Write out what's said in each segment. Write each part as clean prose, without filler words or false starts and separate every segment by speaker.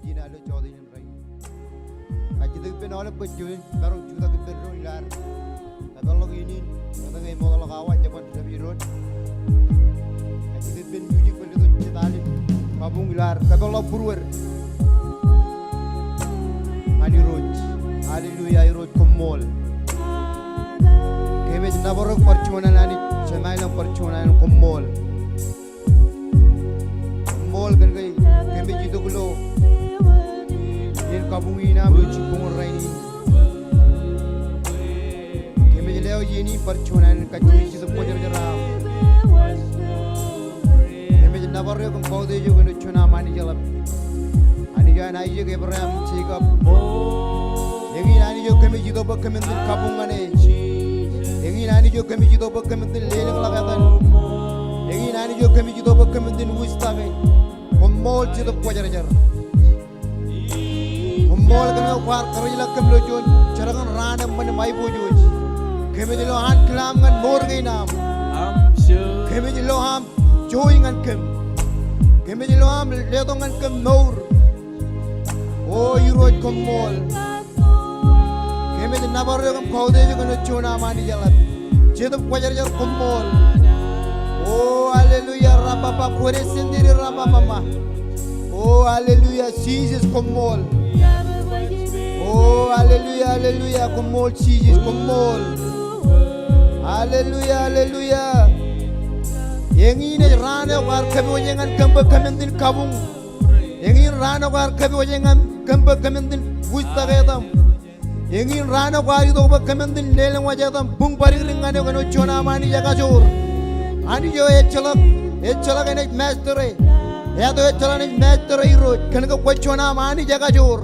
Speaker 1: Regina lo Jordan Rai. Kaji ben Aolep Kwoj baru juga ke Berlin lar. Kalau ini kita ngai modal kawan zaman lebih road. Kaji ben music beli tu cetalin kabung lar. Kalau purwer. Ali road. Hallelujah road kumol. Kami nabarok percuanan ani semailang percuanan kumol. Kumol kan kami jitu gulo. Yen kabung ina buci kumol raini. Kami jeleo yeni percuanan kacui jitu pojar geram. Kami nabarok kau deh juga nucuna mani jalan. Ani jangan aja ke beram sikap. Yang ini juga kami jitu berkementin kabung ane. Yang ini juga kami jitu berkementin lelang lagatan. Yang ini juga kami jitu berkementin wustame. Kumol jitu pojar jar. Kumol kan kuar kerja kami lojon. Carangan rana mana mai bujoj. Kami jelo han kelam kan mor gay nam. Kami jelo ham joy ngan kem. Kami jelo ham letong ngan kem mor. Oh iroj kumol. Kami di nabar yang kau deh juga nucuna mani jalan. Jitu pojar jar kumol. Oh hallelujah rababa kore sendiri rababa. Oh hallelujah Jesus kumol. Oh hallelujah hallelujah kumol Jesus kumol. Hallelujah hallelujah. Yang ini rana war kami wajangan kembe kementin kabung. Yang ini rana war kami wajangan kembe kementin wustagedam. Yang ini rana war itu kementin lelang wajatam bung paringringane kanu cuna mani jaga jor. Ani jo echalak enek master ya to echalak enek master iro kan ko cuna mani jaga jor.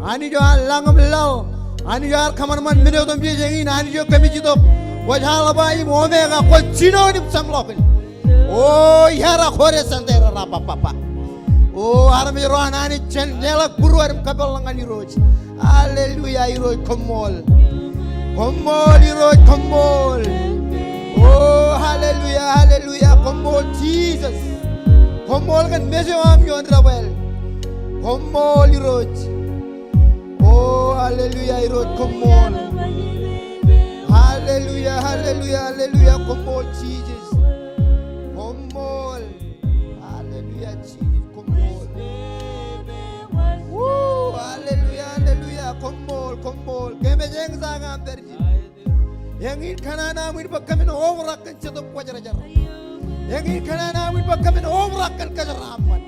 Speaker 1: Ani jo langam law ani jo kamar man mino dom je jengi ani jo kami jitu wajhala bai omega ko chino ni samlopin. Oh yara khore sandera rapa papa. Oh arami rohana ni chen nelak buruarim kapal langani roj. Hallelujah iro komol. Komol iro komol. Oh hallelujah hallelujah komol Jesus. Komol kan mejo am yon rabel. Komol iro. Oh hallelujah iro komol. Hallelujah hallelujah hallelujah komol Jesus. Komol. Hallelujah Jesus komol. Woo hallelujah hallelujah komol komol. Keme jeng sangam terji. Yang ini karena namun bakamin overakkan cetuk wajar jar. Yang ini karena namun bakamin overakkan kejaraman.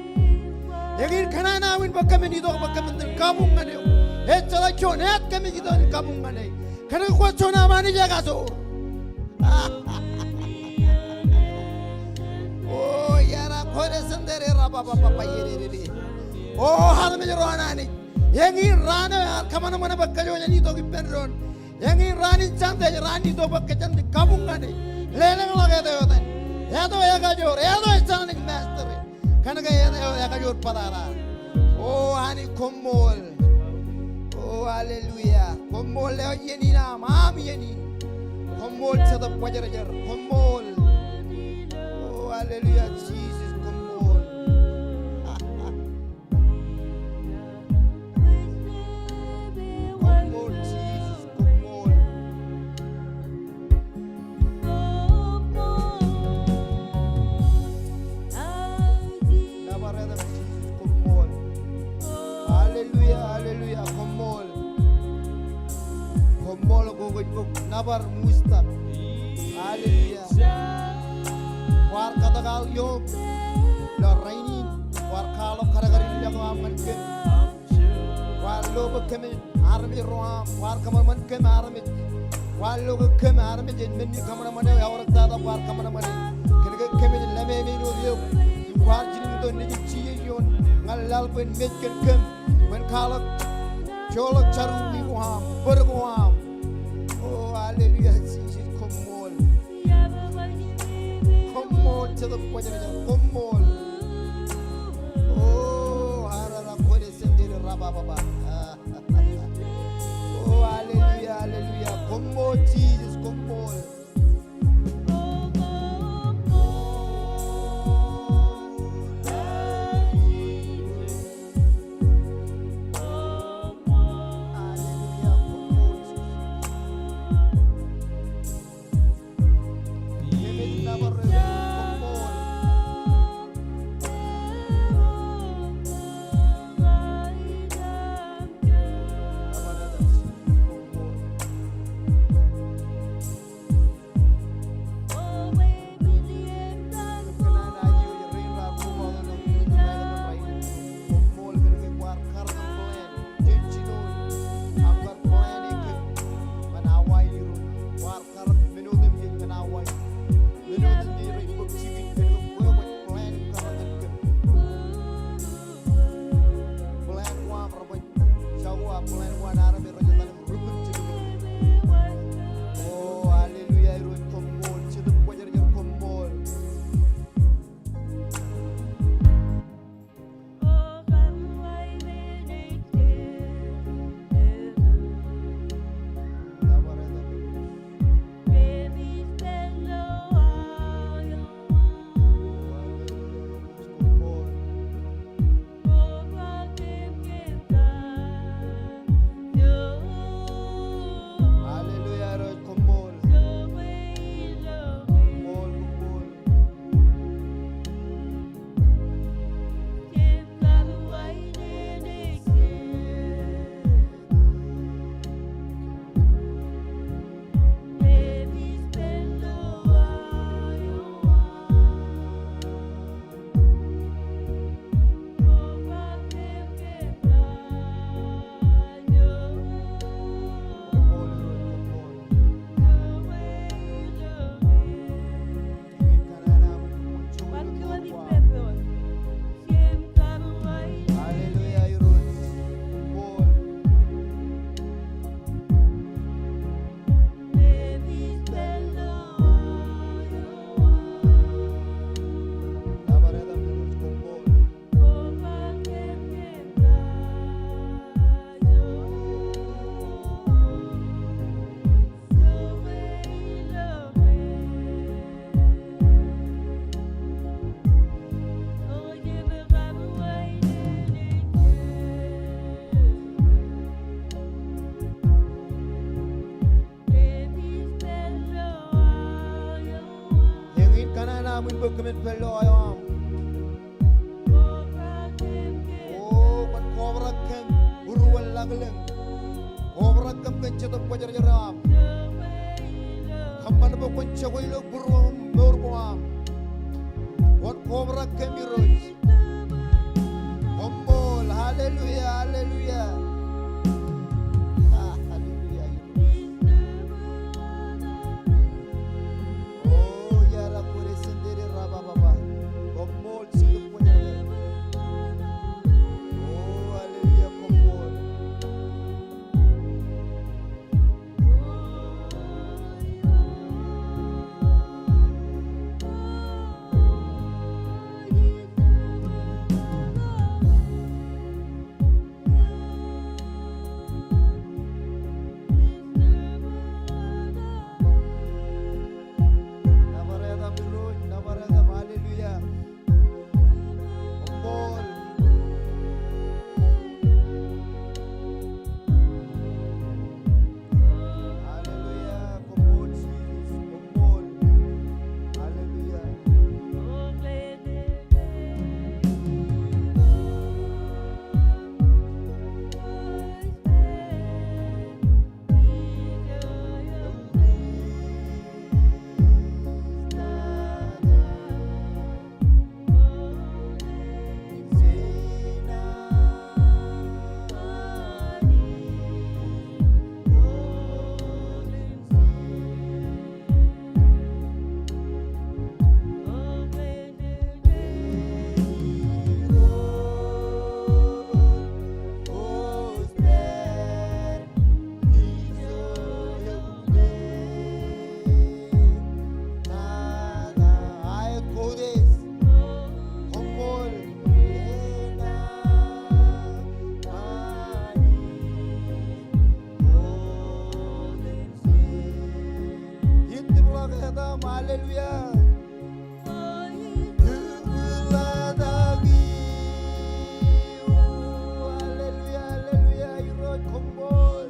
Speaker 1: Yang ini karena namun bakamin itu bakamin terkabung ane. Cala conet kami itu kabung ane. Karena kuat cona mani jaga so. Oh yara kore sendiri raba papa yeri. Oh hal menyeruan ane. Yang ini rana kemana-mana bakajonya itu kipenron. Yang ini rani cantik, rani itu bekerja di kabung kan ni, lelang lagi tu yotan, ya tu ya kajur, ya tu istilah master, karena kaya ya kajur padara. Oh hani komol, oh hallelujah, komol lewat ini nama, ami ini, komol sedap wajar wajar, komol, oh hallelujah Jesus komol. Nabar mustak, hallelujah. War kata kal yom, la rainin, war kalau karagarin jago aman kem, war lo bekemen army roam, war kamar man kem army, war lo bekem army jen meni kamar mana ya orang tada war kamar mana, kena kemen lame menu yo, war jinim tu ni ciye yon, ngalal pen metken kem, pen kalau colok caru ni roam, berroam. Hallelujah, Jesus, come on. Come on to the point of come on. Oh, harara kore sendiri rababa. Oh, hallelujah, hallelujah. Come on, Jesus, come on. Kemen pelo ayam. Oh, kan kobra kem buruan lagleng. Kobra kem kencet pajar jeram. Kampan bo kencet lo buruan buruan. Wat kobra kem iroj. Ombol, haleluya, haleluya. Hallelujah. Hallelujah, hallelujah. You wrote, come on.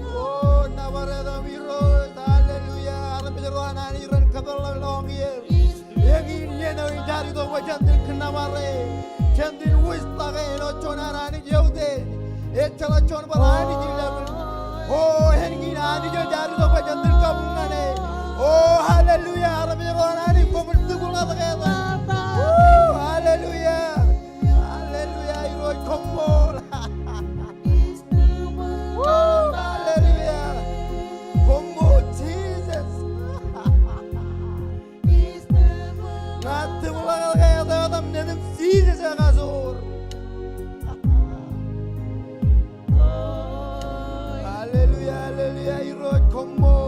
Speaker 1: Oh, now Oh, hanging on your daddy of a gentle government. Oh, hallelujah. Hallelujah. Hallelujah. You are come on. Hallelujah. Come on, Jesus. Nothing will get them. Let them see this. Hallelujah. Hallelujah. You are come on.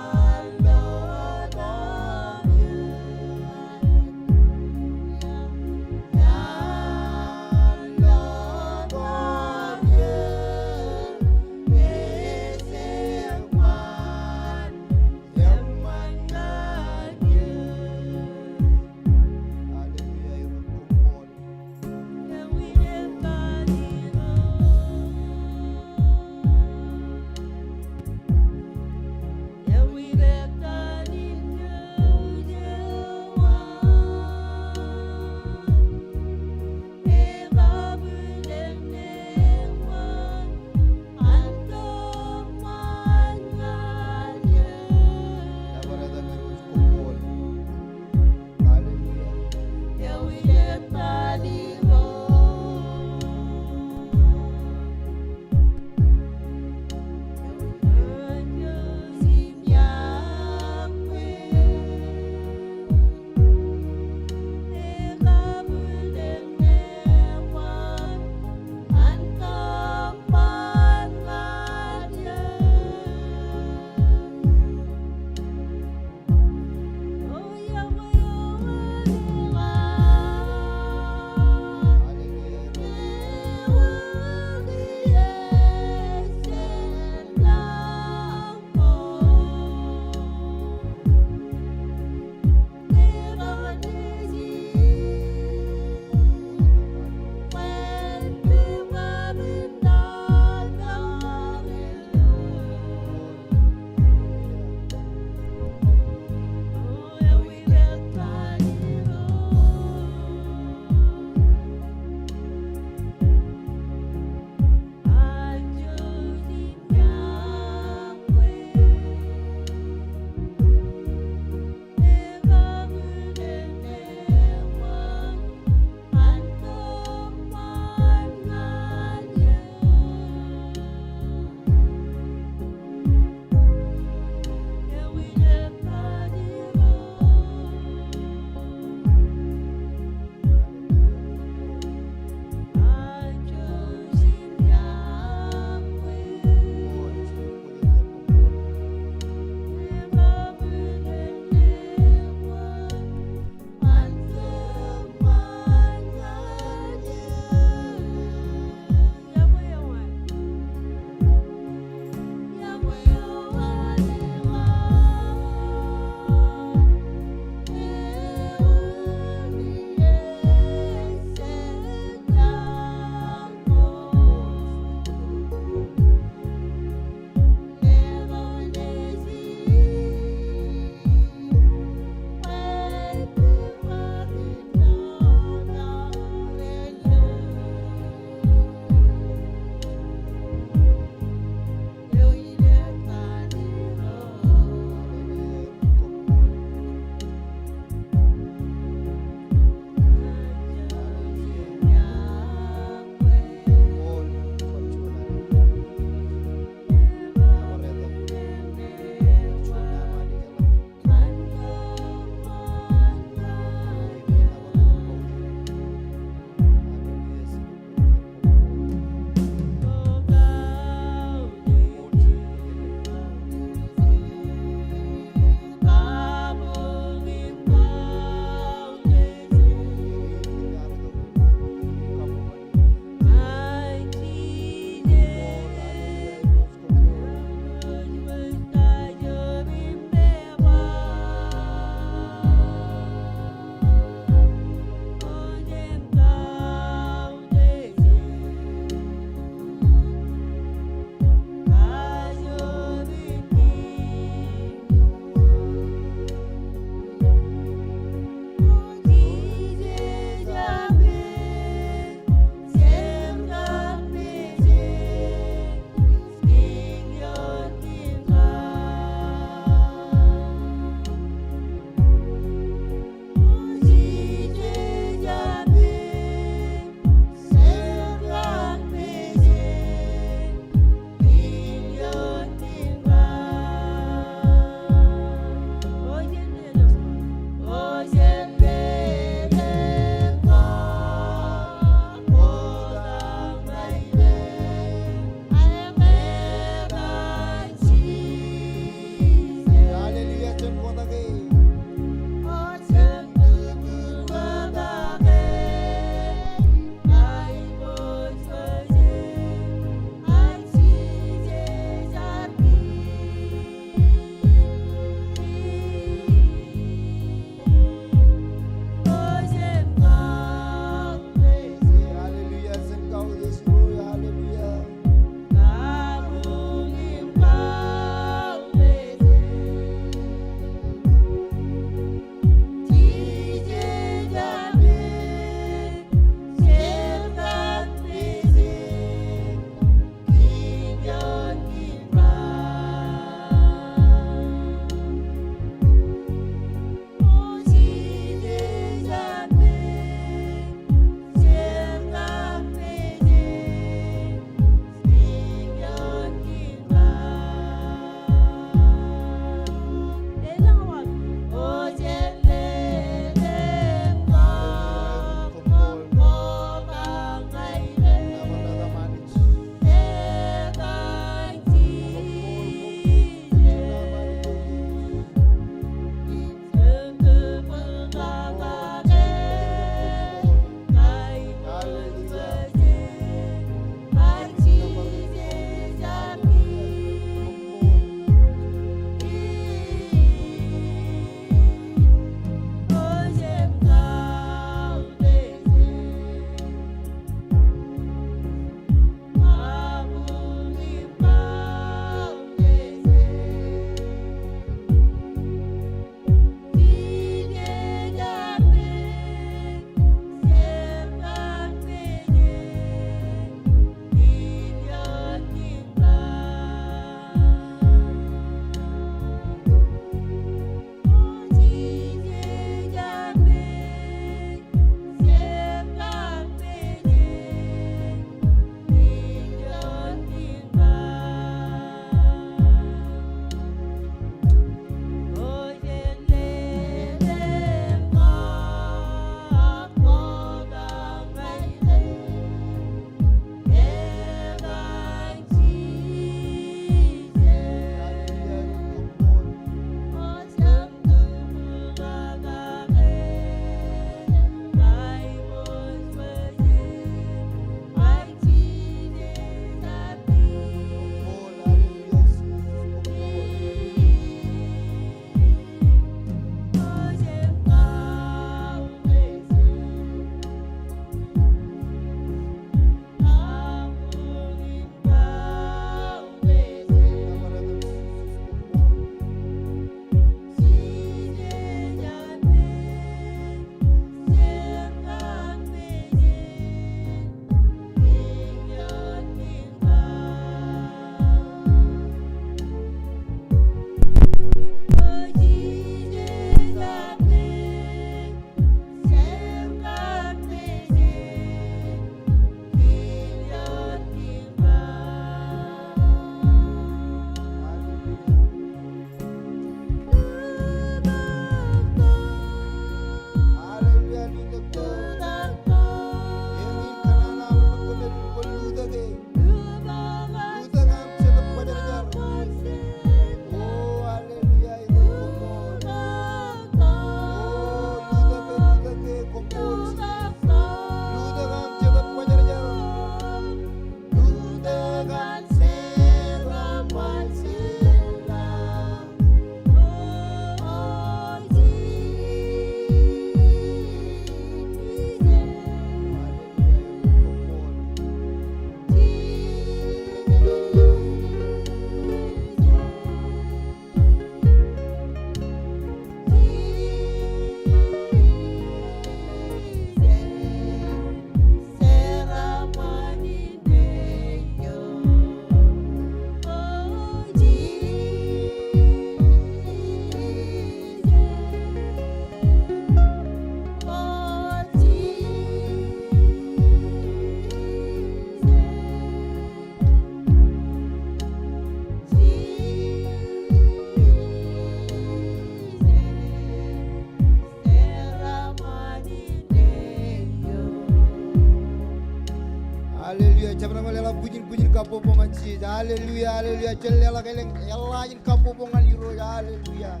Speaker 1: Hallelujah. Jabra lela puji kapopongan si. Hallelujah. Hallelujah. Lela keleng elain kapopongan iro. Hallelujah.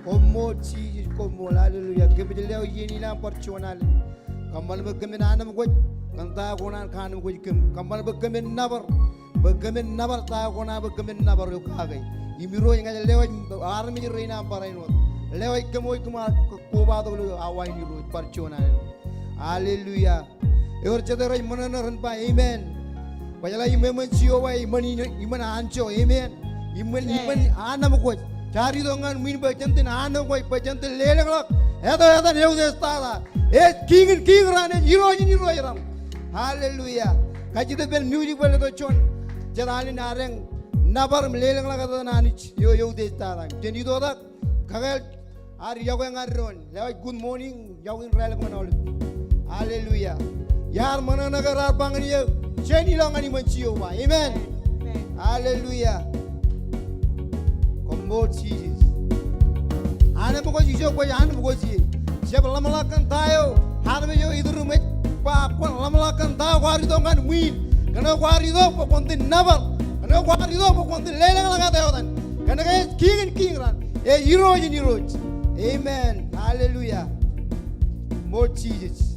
Speaker 1: Komo si komo. Hallelujah. Kebeleo yeni na percuanal. Kamal bekemen anam koj. Kanta konan kanam koj kem. Kamal bekemen nabar ta kona bekemen nabar yokagai. Imiro yang ada lewat army reina parainot. Lewat kemoi kemar kobado awain iro percuanal. Hallelujah. Eor cedera imana ranpa amen. Bajala imen siowa iman ancho amen. Iman anam koj. Cari dongan min bacantin anam koj bacantin lelak. Eta neu destada. King rane hero yaram. Hallelujah. Kajite ben music bale to chon. Jadali nareng nabar lelak lagata nanich yo destada. Jeni dodak kagal ari yawen aron. Lewat good morning yawin relak manol. Hallelujah. Yar mana negara bangnya jeni langan iman siowa. Amen. Hallelujah. Kombo Jesus. Ana bukan jiso kau ana bukan ji. Siapa lama lakukan tayo. Harus jo itu rumah pakwan lama lakukan tayo. Kuari tu kan win. Karena kuari tu pakontin nabar. Karena kuari tu pakontin lelang laga tayo tan. Karena kaya king ran. Hero. Amen. Hallelujah. More Jesus.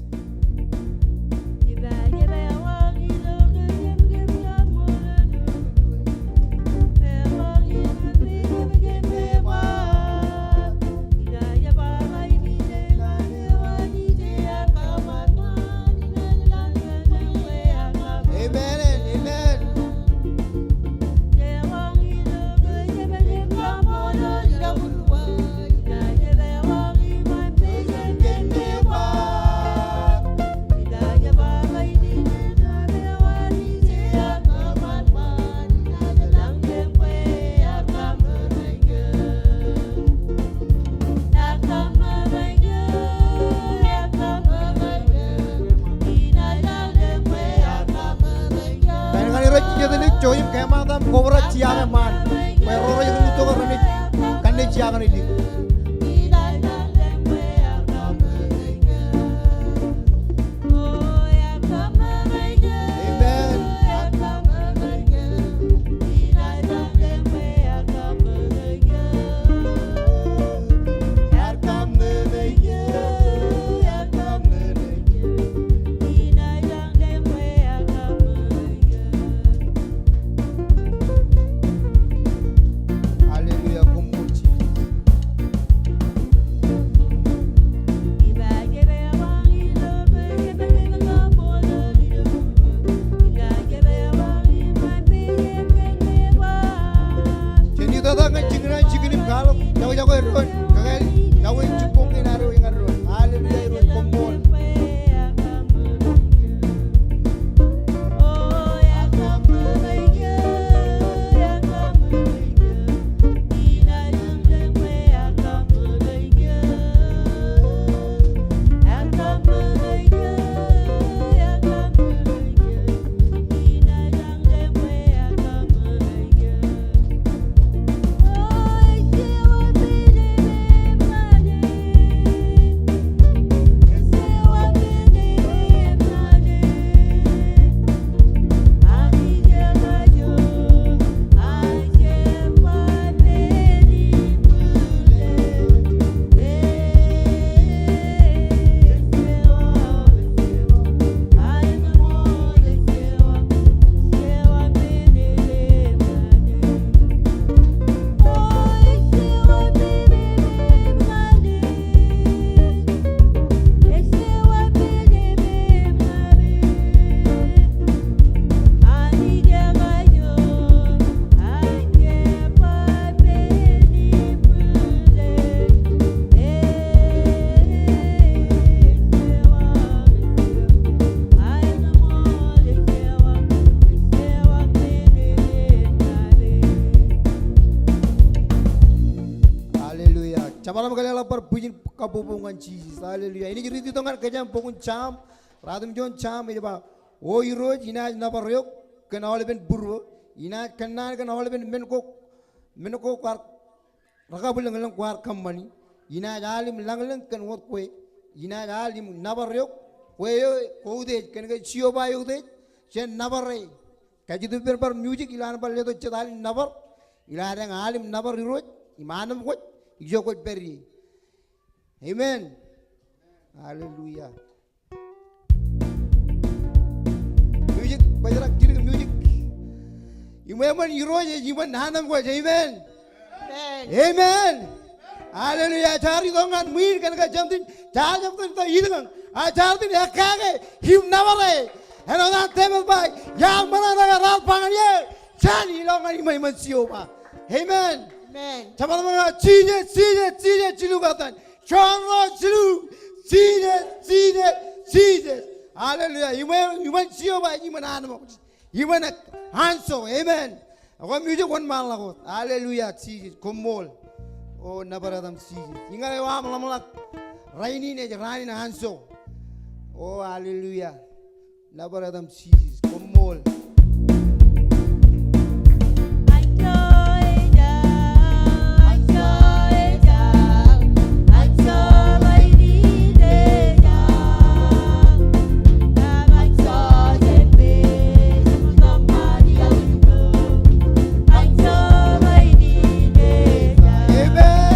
Speaker 1: Joim kematan kobra ciangan man, peroro yang itu karena kande ciangan ini. Malam kali lapar puji kapopongan Jesus. Hallelujah. Ini jadi itu kan kejam pokun cam, radum jon cam ini bah. Oh iro ina napar yok kena oleh ben burwo. Ina kena oleh ben menko kuar rakabul ngelang kuar kamani. Ina jalim langlang kan wot kue. Ina jalim napar yok kue yo kau deh kena kau cio ba yok deh. Chen navare. Kaji tu ber music ilan bar ledo chedal navar. Ilarang alim navar iroj. Imanam kot. Yokwe beri. Amen. Hallelujah. Music, bajarak kiri music. Iman iroj iman hanam kot. Amen. Amen. Hallelujah. Cari dongan muir kan ka jamtin. Cari jamtin to idang. Cari ni akage him navare. Hello that table by. Yang mana naga ral pangan ye. Cari dongan iman siapa. Amen.
Speaker 2: Amen.
Speaker 1: Caman mga cije cilu katan. Chonro cilu. Cije. Hallelujah. Iman siapa iman anamo. Iman hanso. Amen. Ako music one man lagot. Hallelujah. Cije kumol. Oh, nabaradam cije. Ingat ewa malamulak. Rewainene rani na hanso. Oh, hallelujah. Nabaradam cije kumol.
Speaker 2: Amen.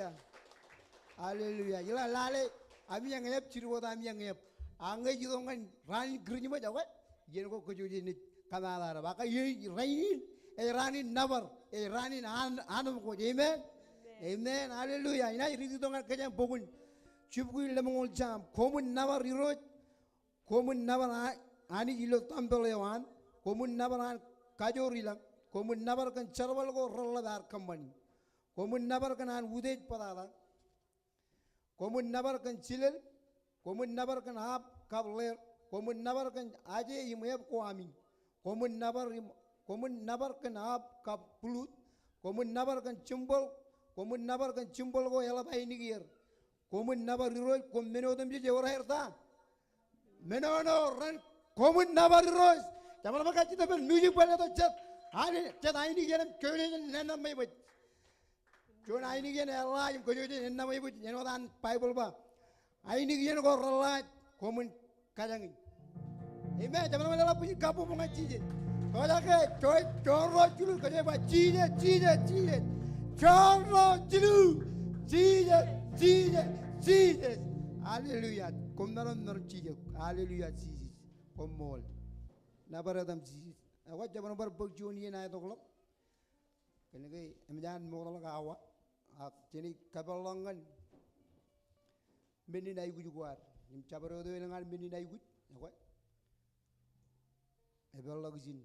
Speaker 1: Hallelujah. Hallelujah. Ila lale ami yang ngep ciru wata ami yang ngep. Angge jido ngan rani gerinya ma jawa. Yen ko kujuji ni kanala baka ye rain e rani nabar e rani anum ko amen. Amen. Hallelujah. Ina ridi dongan kajang bogun. Chupku lemongol jam. Komun nabar riroj. Komun nabar ani ilo tambelewan. Komun nabar an kajorilang. Komun nabar kan charwal ko rolladar kambani. Komun nabar kan an udej padada. Komun nabar kan chilel. Komun nabar kan hap kabler. Komun nabar kan aje imeb ko ami. Komun nabar kan hap kap pulut. Komun nabar kan chumbol. Komun nabar kan chumbol ko yala bai nigir. Komun nabar roi kom menodam je ora herta. Menono ran komun nabar roi. Jamal maka kita ben music bale to chat. Ani chat ai nigir köyne nenam mai bot. Jon ai nigir Allah im kojo je nenam mai bot. Nenodan Bible ba. Ai nigir ko rala komun kajangi. Amen. Jamal mala puji kapu bunga chije. Koja ke coy choro chulu kojo ba chije. Choro chulu. Jesus. Hallelujah. Kom naram chije. Hallelujah Jesus. Kom mol. Nabaradam Jesus. Awak jaman bar bogjoni na to klok. Kene ke emjan mo la awa. Jeni kabalangan. Meni nay guju kwar. Nim cabaro do ngal meni nay guj. Awak. Ebel lagzin.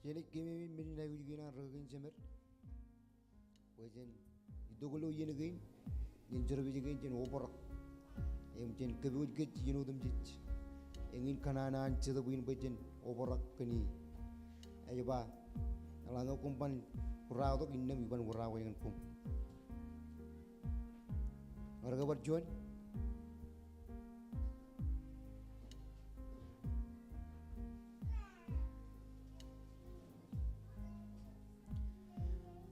Speaker 1: Jadi kami meninai ujigina ragin jemer. Wajen idogolo yenagain. Jen jarabi jagain jen oborak. Jen kabi ujigit jenodam jich. Engin kanana anchada buin bajen oborak kani. Ayo ba. Alanga kumpan kurang tu innam iban kurang wajan kum. Warga berjuang.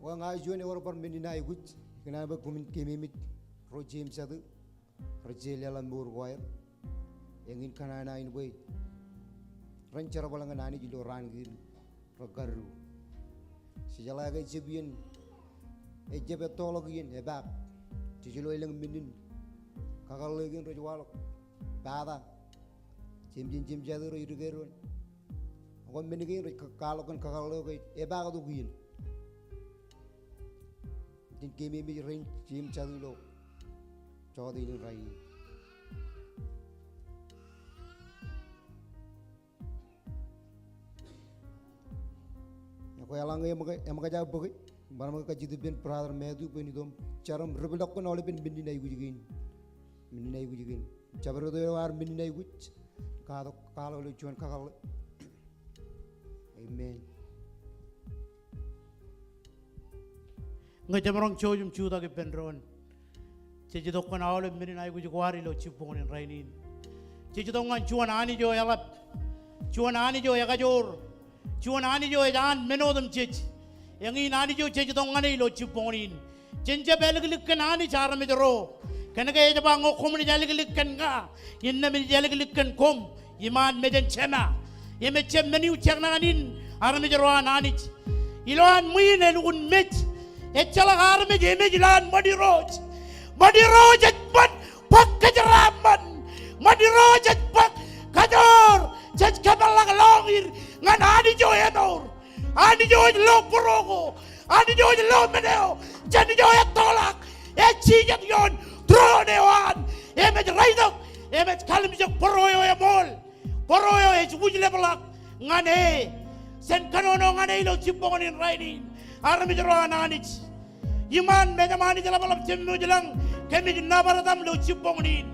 Speaker 1: Wang ajuan orang permendina ikut, kenapa kumin kemimit rojem satu, rojel jalan burguair, yang in kanana in boy, rancara balangan ani jilo rangil, rogaru, sejala agak jebian, jebet tologian, ebak, jilo ilang minin, kakal lagi rojwalok, pada, jem jadu rojugerun, orang meningin rojkalokan kakal lagi, ebak tu gin. Jin kemi mi rain jim chadu lo chodi ni rai ko yalang em ga ja bogi baram ka jidu ben pradar medu ben dom charam rebelok ko nole ben bindi nay gujigin chabaro do war bindi nay guj ka do kalo lo chuan kakal amen.
Speaker 2: Ngajamarong chojum chuda ke penron. Cejidok kan Aolep merin ay guji kuari lo cipungan rainin. Cejidok kan cuan ani jo Aolep, cuan ani jo yakajor, cuan ani jo jangan menodam cej. Yang ini ani jo cejidok ani lo cipungan. Cenja belik kan ani cara medro. Karena kaya jaba ngokom ni jalik kan ga. Inna mi jalik kan kom. Iman mejen cema. Yemet cem meni ucak nanganin. Aram medro ani. Iloan muin elun met. Echala arme jeme jilan madiroj etpat pak kejeraman madiroj etpat kajor jaj kabalang longir ngan adi jo edor adi jo lo porogo adi jo lo meneo jadi jo tolak ejijat yon tronewan emet raidok emet kalim jok poroyo emol poroyo ejwujle balak ngane sen kanono ngane lo cipongonin rainin arami jerawan anich iman medamani jala balap jemmu jelang kemi nabaratam lo cipongonin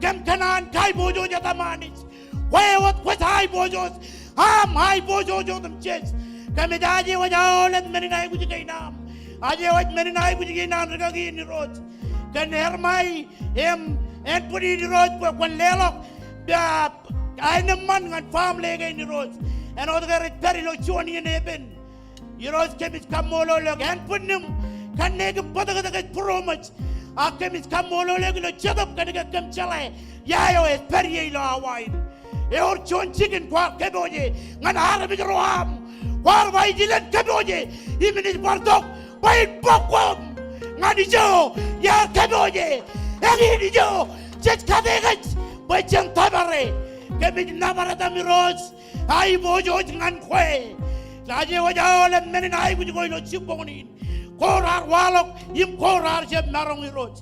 Speaker 2: kem kanan kai bojo jata manich wewat hai bojo hai bojo jodam ches kemi daji wajaolet merinai kujigainam aje waj merinai kujigainam regagi ni roj kan hermai en pudi ni roj kwan lelok da aineman ngan fam lege ni roj en odgarit peri lo chuani neben Iros kemis kamolo lo gan punim kan nege podaga daga promach a kemis kamolo lo chadap kan ga kam chale yayo es periye lo awain e or chon chicken kwa keboje ngan arabi roam war vai jilen keboje imini bardok bai bokwam ngadi jo ya keboje egi jo jet kadegach bai jang tabare kemis nabara damiros ai bojo ngan kwe Laje Aolep merin ay guji koy lo cipongonin korar walok im korar jeb narong iroj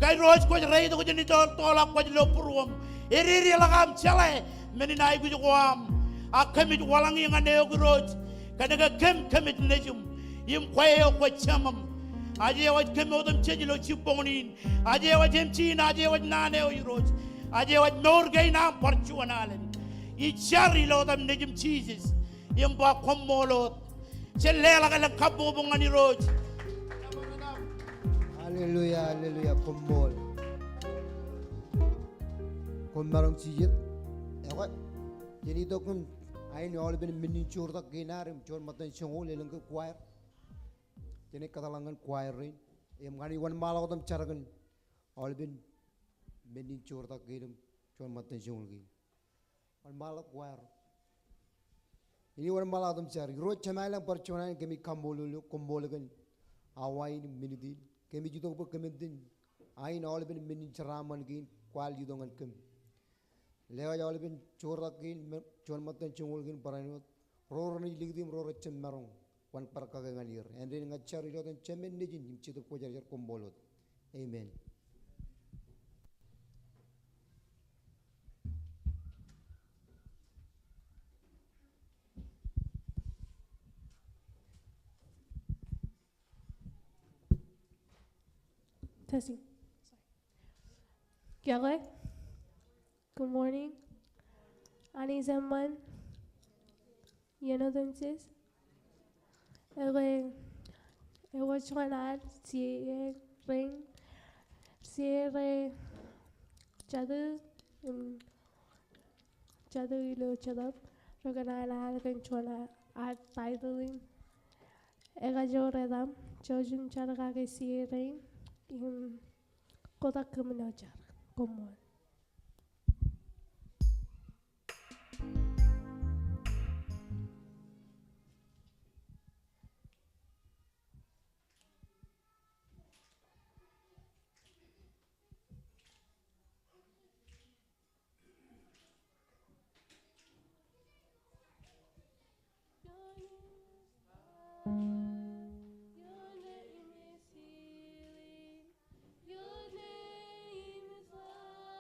Speaker 2: kay roj ko rey do jeni tolak ko lo purum eriri lagam chale merin ay guji ko am akamit walang yang ane roj kadaga kemit nejum im koyo ko chamam aje waj kemodam cheji lo cipongonin aje wajem chin aje waj nane o iroj aje waj norgay nam parchuanalen I chari lo dam nejum cheeses yang buat komolot, celela kalau kabu bungan iroj.
Speaker 1: Haleluya, haleluya, komol. Kombarang sijit, ya jadi itu kan, aini Aolep minin cur tak genarim, cur matan sengol lelang ke choir. Jadi katalangan choir ini, yang ngani wan malah orang cara kan, Aolep minin cur tak genarim, cur matan sengol gini. Wan malah choir. Ini orang malah adam cari. Roh cemalang percuanan kami kambolukan awai minidin. Kami juga apa kami din. Ain Aolep minin ceraman gin kual judongan kami. Lewat Aolep corak gin cuan matan cungul gin paranut. Roh ni ligdim roh cemarong wan perkagangalir. Ande ngacari jodan cemen nejin citu kujar kombolot. Amen.
Speaker 3: Testing. Yokwe. Good morning. Ani zaman. Yenodenses. Ewe chuanad sie ring. Sie chadu. Chadu ilo chadap. Roganana kan chuana at titling. Ega jo redam. Chojun charaga ke sie ring. Kota kuminojar. Come on. Your name is healing. Your name is life.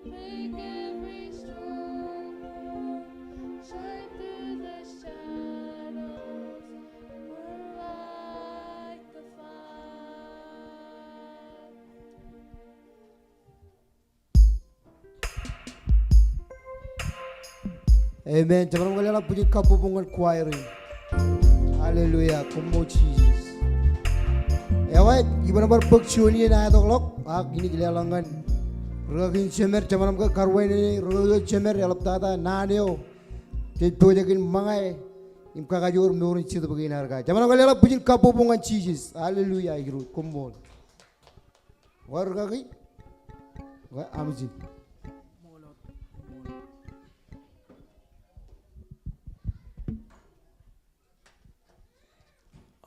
Speaker 3: Make every stronghold shine through the shadows. We're like the fire.
Speaker 1: Amen. Jangan mengalah puji kapu bungal choir. Hallelujah. Kummo Jesus. Ewai, gimana berpekciuni na itu lok? Gini gila langan. Ragin cemer jangan mengalah Rewainene ragin cemer alap tata naneo. Jadi jakin mangai. Imka kajur nurin citu begini harga. Jangan mengalah puji kapu bungal Jesus. Hallelujah. Iru kummo. Warga ki? Wah amizin.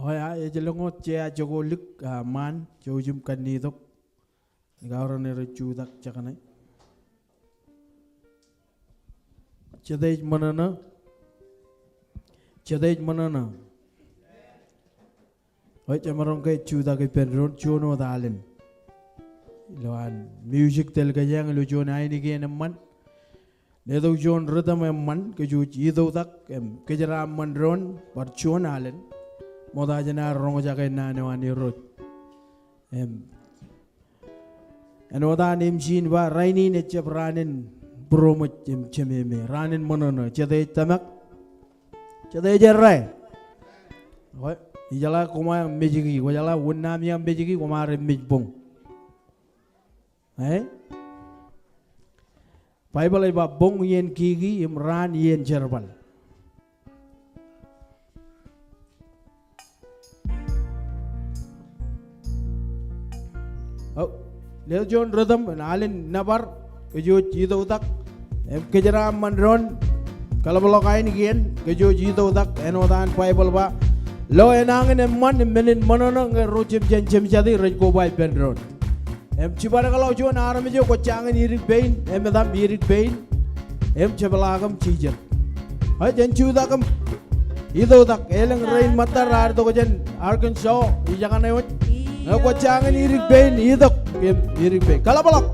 Speaker 4: Hoi ai jelongot che jogo lik man jojum kan ni tok ngawran ne recu dak chakanai chedej manana hoi chamarong kai chu dak penron chuno dalen loan music tel ga yang lu jon ai ni gen man ne do jon rhythm man ke ju ji do dak ke jara man ron par chon alen moda jana rongo jaga na ne wani rot en oda nim jin wa raini ne chebranin bromo chememe ranin monono chede tamak chede jerre oi ijala kuma mejigi ko jala wonna mi am mejigi ko mare mejbong Bible ai ba bong yen kigi imran yen jerbal Leo John rhythm alin nabar kejo jito utak kejara mandron kalau belok kain gian kejo jito utak enodan Bible ba lo enangin man menin manono ngerucim jencem jadi rejko bay pendron cibara kalau John aram jo kocangin irik bein medam irik bein cebelagam cijer ay jencu utakam itu utak eleng rain matar ar to kojen Arkansas ijangan ewat kocangin irik bein itu irik bein kalau belok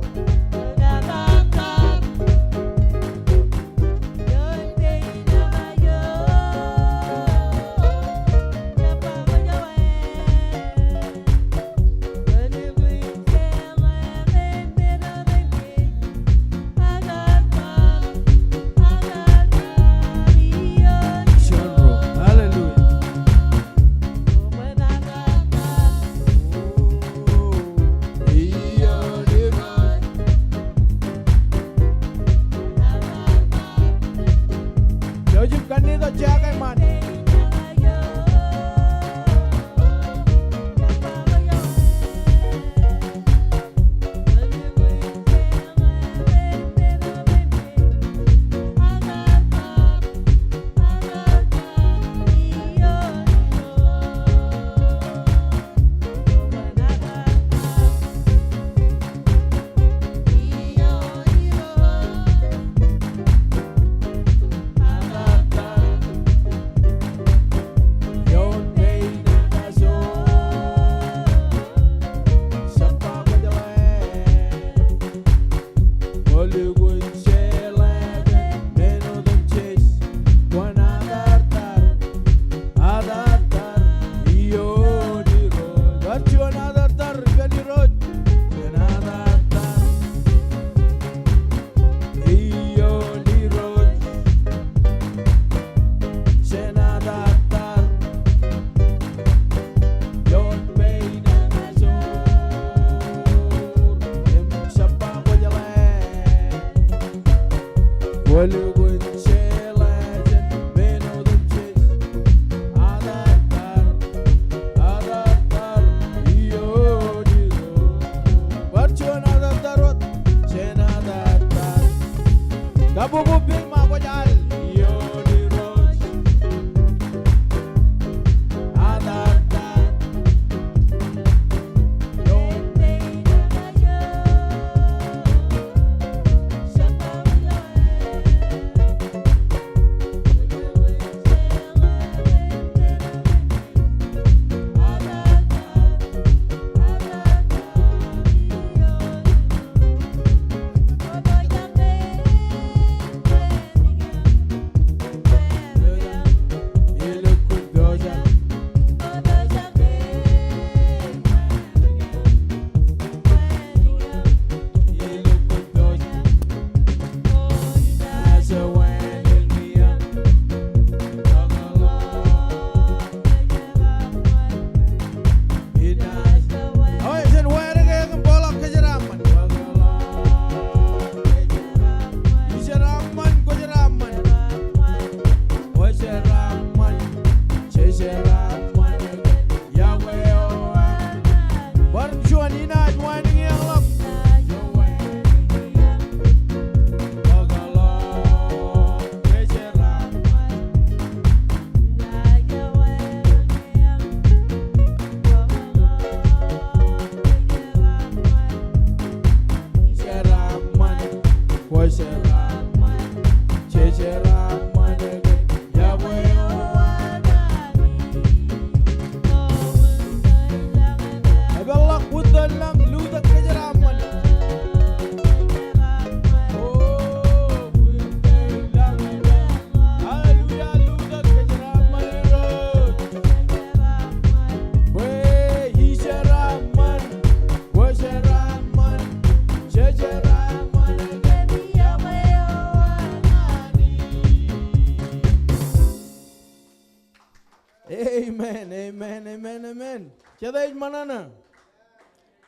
Speaker 4: Chede manana.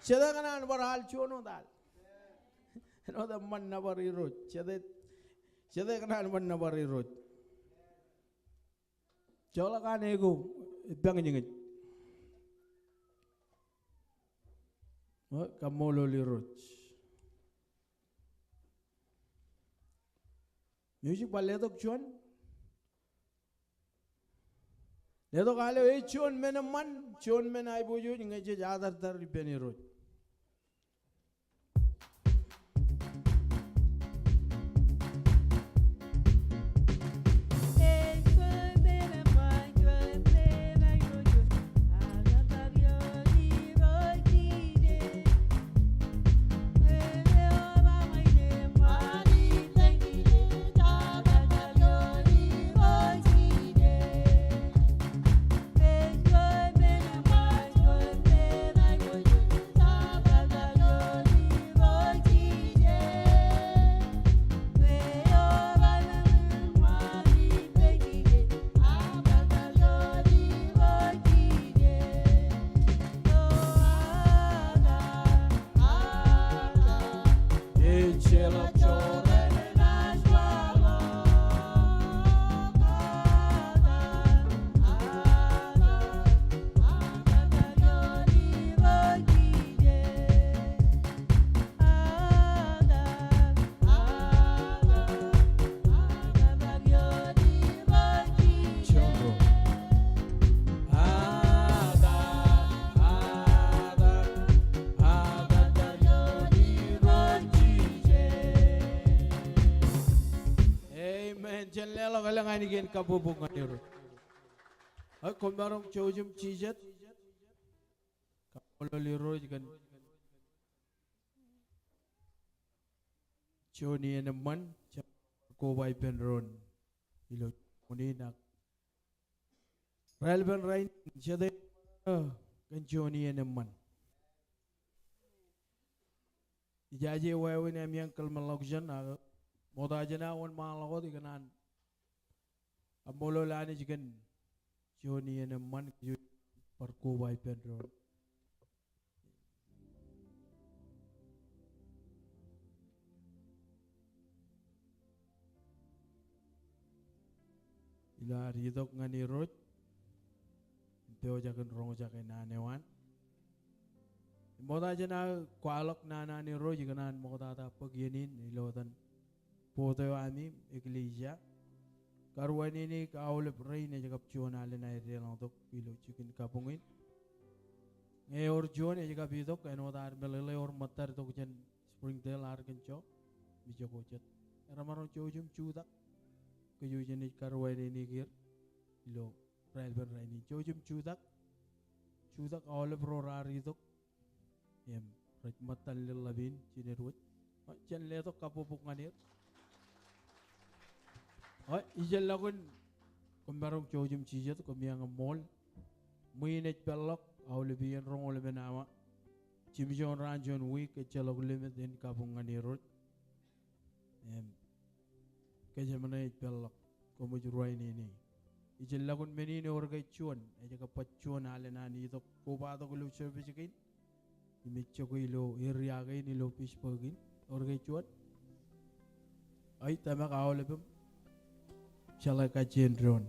Speaker 4: Chede kanan barhal chuno dal. No the man never wrote. Chede kanan man never wrote. Chola kan ego banging it. Kamolo lirot. Music ba letok chuan? Letok ale chuan menaman chuan men ay bujo ngay jadar tar penirot. Janela kalangan igen kabubungan niro. Kung marong chojum chijat, kapolo liro jigan choni enaman, Kwoj penron, ilo muninak. Rewainene jade kan choni enaman. Ijaje Rewainene amyang kalmalogjan moda jana wan malago di kanan. Amolo lani jigan choni enaman par Kwoj penron. Ila ridok ngani roj teo jagan rongo jagan nanewan moda jana kwalok nana ni roj ganan moda ta pagyenin ilotan poteo ami iglesia Rewainene ka Aolep Rewainene jagap chona le na relang tok ilo chikin kapungin or John jagap idok eno dar melele or matar tok jen Springdale ar kencho bijoko chet ramaro chojum chudak kayu jenis Rewainene gir ilo Rewainene chojum chudak Aolep rorar idok em rajmatan lelabin chinerut chen letok kapupuk nganir ijal lagun kumbarong chojum chijat kumyang mall muinet pelok Aolebian rongol benawa chimjon ranjon week chalok limit in kapunganirut em kajamane pelok komuj Rewainene ijal lagun menine orgay chuan aja kapachuan alenani to kubado gulu service kin imicho ilo area gay nilo pispagin orgay chuan ay tama Aolepem Chala kacien drone,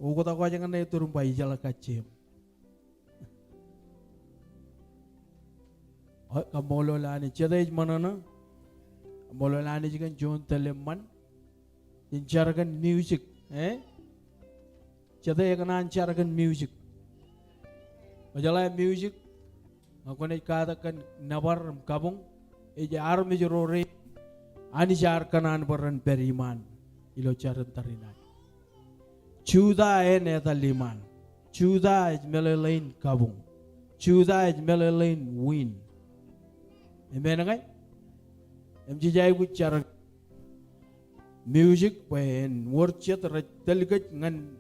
Speaker 4: uko tak aja kan turun bayi chala kacien. Kamolo lani, cedai mana na? Kamolo lani jikan John Teleman, incarakan music, cedai kan ancarakan music. Majalah music, aku ni katakan nabar kabung, eja army jorore, anijar kanan beran beriman. Ilo charan tarinan. Chuda eta liman. Chuda is melelain kabung. Chuda is melelain win. Amen ngay? Jai gu charan music when word chat teligat ngan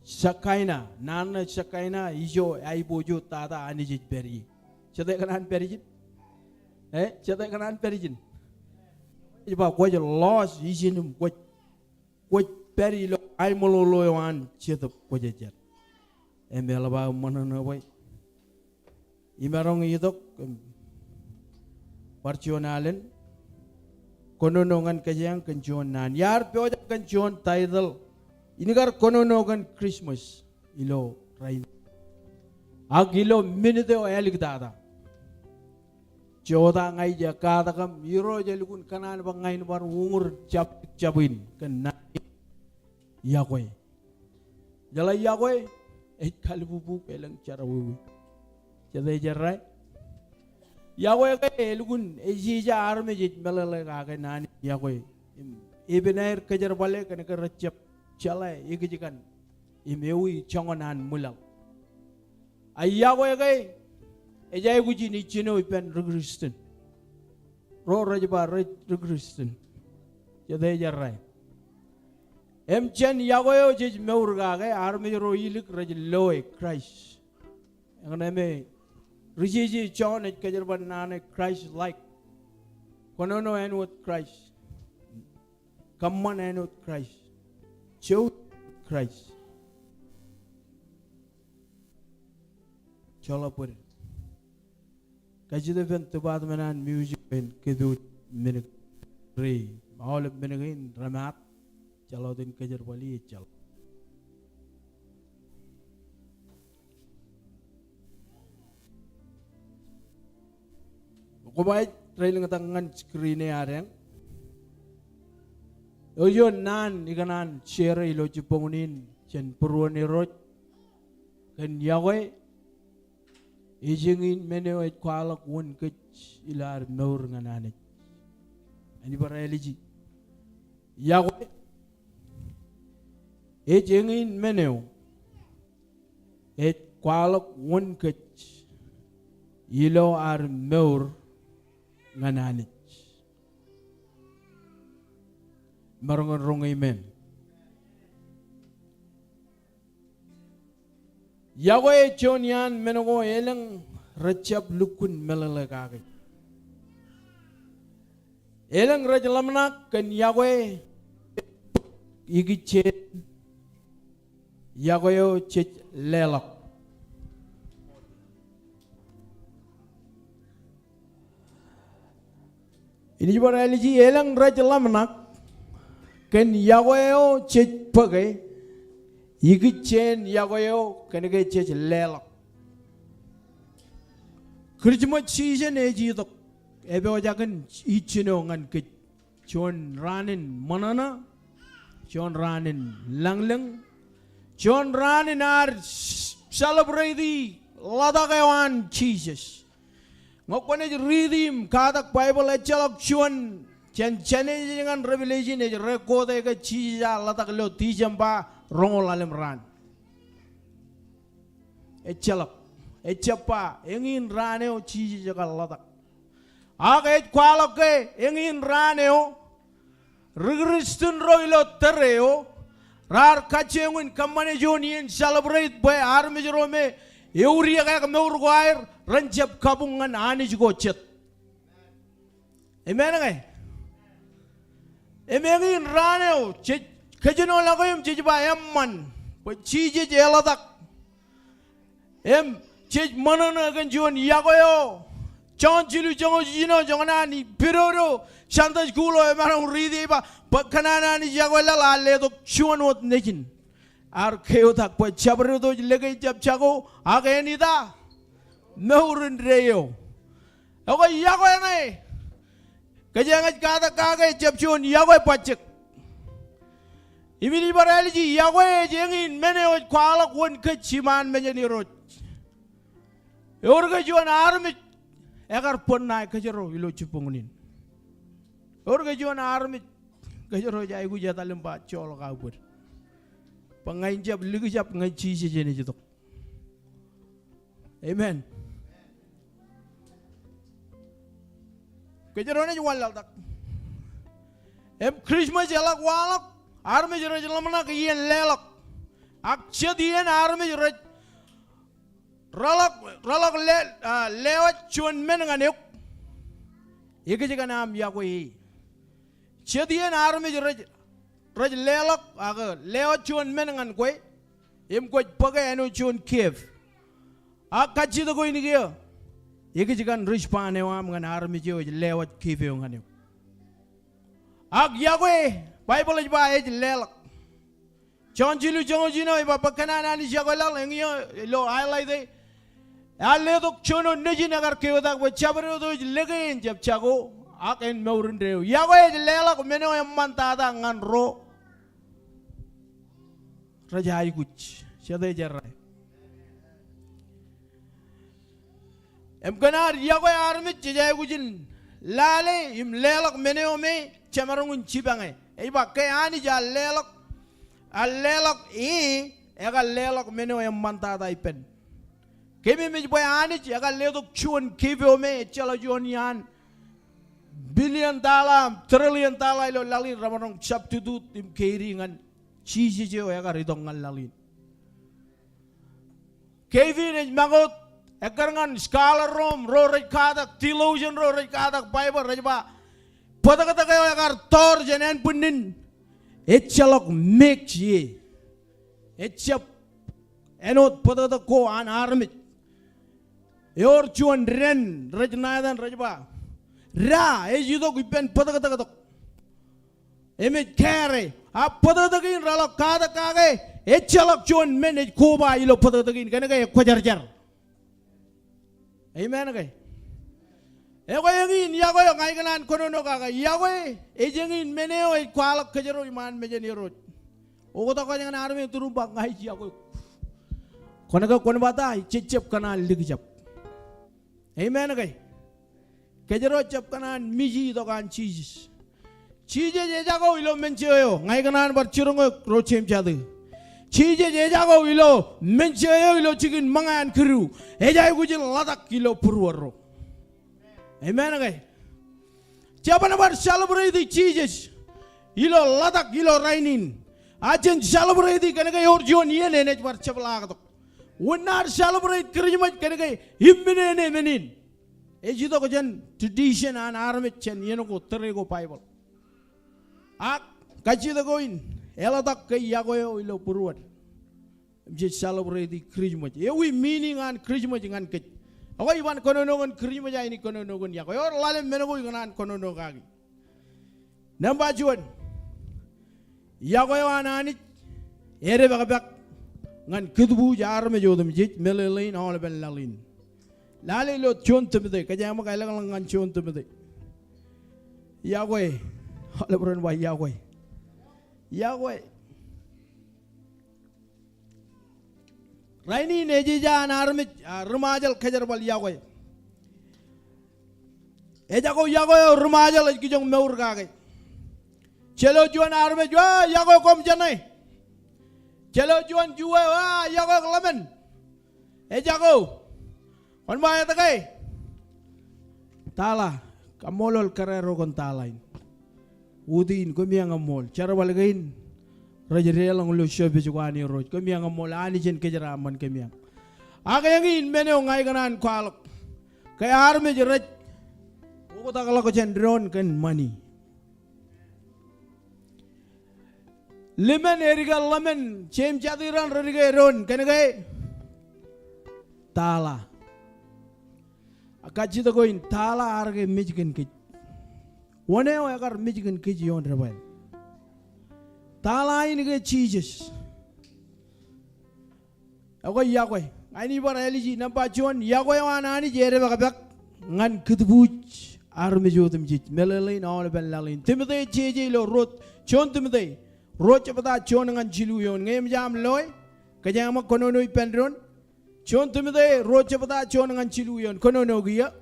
Speaker 4: sakaina nana sakaina ijo ai bojo tata anijit beri. Chate kanan perijin? Chate kanan perijin? Iba Kwoj loss isinum Kwoj peri lo ai mololo wan cheto Kwoj jet. Embela ba manana wai. imarong idok parcionalen kononongan kajang kencuan nan yar pioja kencuan title inigar kononongan Christmas ilo rain agilo minute o elik dada joda ngai jakata kam iro jalikun kanan bangai bar ungur capin kena Yokwe jala Yokwe kalbubu pelang cara wuwi jadi jarai Yokwe ke elugun ejija arme jit melale kage nani Yokwe ibenair kejar balik kena keracap calai ikijikan imewi chongonan mulal ay Yokwe ke ejai guji ni chino ipen regristen ro rajba regristen jadi jarai chen Yokwe jij meurga ke arme ro ilik raj loe Christ ngane Rijiji John at Kajarban Nane Christ like. Konono and with Christ. Come on and with Christ. Show Christ. Chola put it. Kajidevan Tubadmanan music and Kidu Minik Ray. Aolep Minigin Ramat. Chalodin Kajarbali Chal. Kumait trailing tangan screen areng. Oyo nan ikanan share ilo cipongunin chen puruan erot kan Yokwe ijingin meneo et kwalak won kech ilar naur ngananet. Ani para eliji Yokwe ijingin meneo et kwalak won kech ilo ar naur ngananit marong amen Yokwe chonian menogo elang racap lukun melalagagi elang rajalamnak kan Yokwe igichet Yokwe chet lelak ini juga religi elang rajalamnak kan Yokwe chet pagai igichen Yokwe kan ke chet lelak Christmas season eji tok ebe wajakan ichino ngan ke chon ranin manana chon ranin langlang chon ranin ar celebrate ladagawan Jesus ngokone redeem kadak Bible echalok chuan chen chene dengan revelation e record e ka chija latak lo tijamba rongol alam ran echalok echapa engin raneo chija ka latak age kwalok ke engin raneo regristun roilo tereo rar kachengun kamane jonien celebrate by army rome euria ka meurguair rancap kabungan ani juga cet. Amen ngay. Emengin raneo cet kajeno lagoyam cejba emman. Cije jeladak. Cej manana kan juan Yokwe. Jangan cilu jangan jino jangan ani piroro shantaj gulo emarang ridi ba bakana ani Yokwe lala to juan wat nekin. Ar keo tak pa chabro to lege jab chago age ni da. Meurin reo. Ako Yokwe ngay. Kajangan kata kage jabchon Yokwe pacek. Ibili baraliji Yokwe jengin meneo kwalak won kechiman menjadi rot. Orga juan army agar pernah kejero ilo cipungunin. Orga juan army kejero jai gu jata lemba col kabur. Pengain jab lagi jab ngaji sejenis itu. Amen. Kejarannya jual tak. Christmas jalak walak, army jero jalan mana kian lelak. Aksia dian army jero ralak lewat cuan menengan yuk. Ikan jika nam Yokwe. Cian army jero lelak aga lewat cuan menengan kue. Kue pakai anu cuan Kiev. Akaji tu kue ni kia. Iki jikan rich pa ne wa mga army jo lewat kive yung ano. Ag Yokwe Bible iba ej lelak. John jilu jongo jino iba pagkanana ni Yokwe lal yung lo highlight de. Alle to chono neji nagar keodak wa chabro to legain jab chago aken meurun reu. Yokwe lelak meno yang mantada ngan ro. Raja kuch siya jaray. Em kanar Yokwe army jaya kujin lale im lelak meneo me chamarungun chibange. Iba kaya ani ja lelak ega lelak meneo yang mantada ipen. Kemi me boy ani ega ledok chuan kivyo me chala jonian $1 billion $1 trillion ilo lalin ramarong substitute im keiringan chiji jo ega ridongan lalin. Kevin magot Ekarangan scholar room, rorik kadak, theologian rorik kadak, Bible rajba. Pada kata kayo agar tor janen punin, etchalok make ye, etchap, enot pada kata ko an armit. Yor chuan ren rajnadan rajba. Ra ejudo kipen pada kata kata. Emit kere, pada kata kin ralok kadak kage, etchalok chuan men ko ba ilo pada kata kin kena kaya kwajar. Amen okay. Eko yangin Yokwe ngai kanan kono no kaga Yokwe ejengin meneo e kwalak kejero iman mejeni rot. Ogo ta ko jangan arme turumba ngai Yokwe. Kono ka kono bata cecep kanan ligijap. Amen okay. Kejero cep kanan miji to kan cheese. Cheese je jago ilo mencheo ngai kanan bar chirungo rochem chadu. Chije jejago ilo mencheo ilo chikin mangan kru ejai kujil ladak ilo purwaro. Amen okay. Siapa nabar celebrate the cheeses ilo ladak ilo rainin. Ajen celebrate kanaka yorjon yene nej bar chablagdo. Unar celebrate Christmas kanaka himmene menin. Ejito ko jan tradition an armit chen yeno ko terego Bible. Ak kachida goin eladak kay Yokwe ilo purwat. Just celebrate the Christmas. Ewi meaning an Christmas ngan kech. Awai iban kono nongon Christmas ini kono nongon Yokwe. Or lalem menogo ngan kono nogagi. Number 1. Yokwe anani ere bagabak ngan kidbu jar me jodum jit melelin Aolep lalin. Lale lo chon tumde kaya mo kailangan ngan chon tumde. Yokwe Aolep ba Yokwe. Yokwe Rewainene nejijan armit rumajal kejar bal Yokwe. Ejago Yokwe rumajal kijong meur kage. Chelo juan armit jua Yokwe kom janai. Chelo juan jua wah Yokwe kelamen. Ejago kon bayar takai. Tala kamolol karero kon talain. Udin kami yang amol cara balagain. Raja lang lo siya bijuani roj. Kami yang amol ani jen kejaraman kami yang. Aga yang in meneo ngai kanan kualok. Kaya arme jerat. Uko takala ko jen drone kan money. Lemon eriga lemon chem jadiran reriga ron kan kay. Tala. Akajita ko in tala arge mijikan kij. Wane o agar mijikan kij yon rebel. Tala ini ke cheeses. Ako Yokwe. Ani bar eliji nampak John Yokwe wana ani jere bagabak ngan ketbuj arme jotem jit melelain Aolep lalin. Timothy jeje lo rot John Timothy rot cepata John ngan jilu yon ngem jam loy kajang mak kono noi pendron John Timothy rot cepata John ngan jilu yon kono no gia.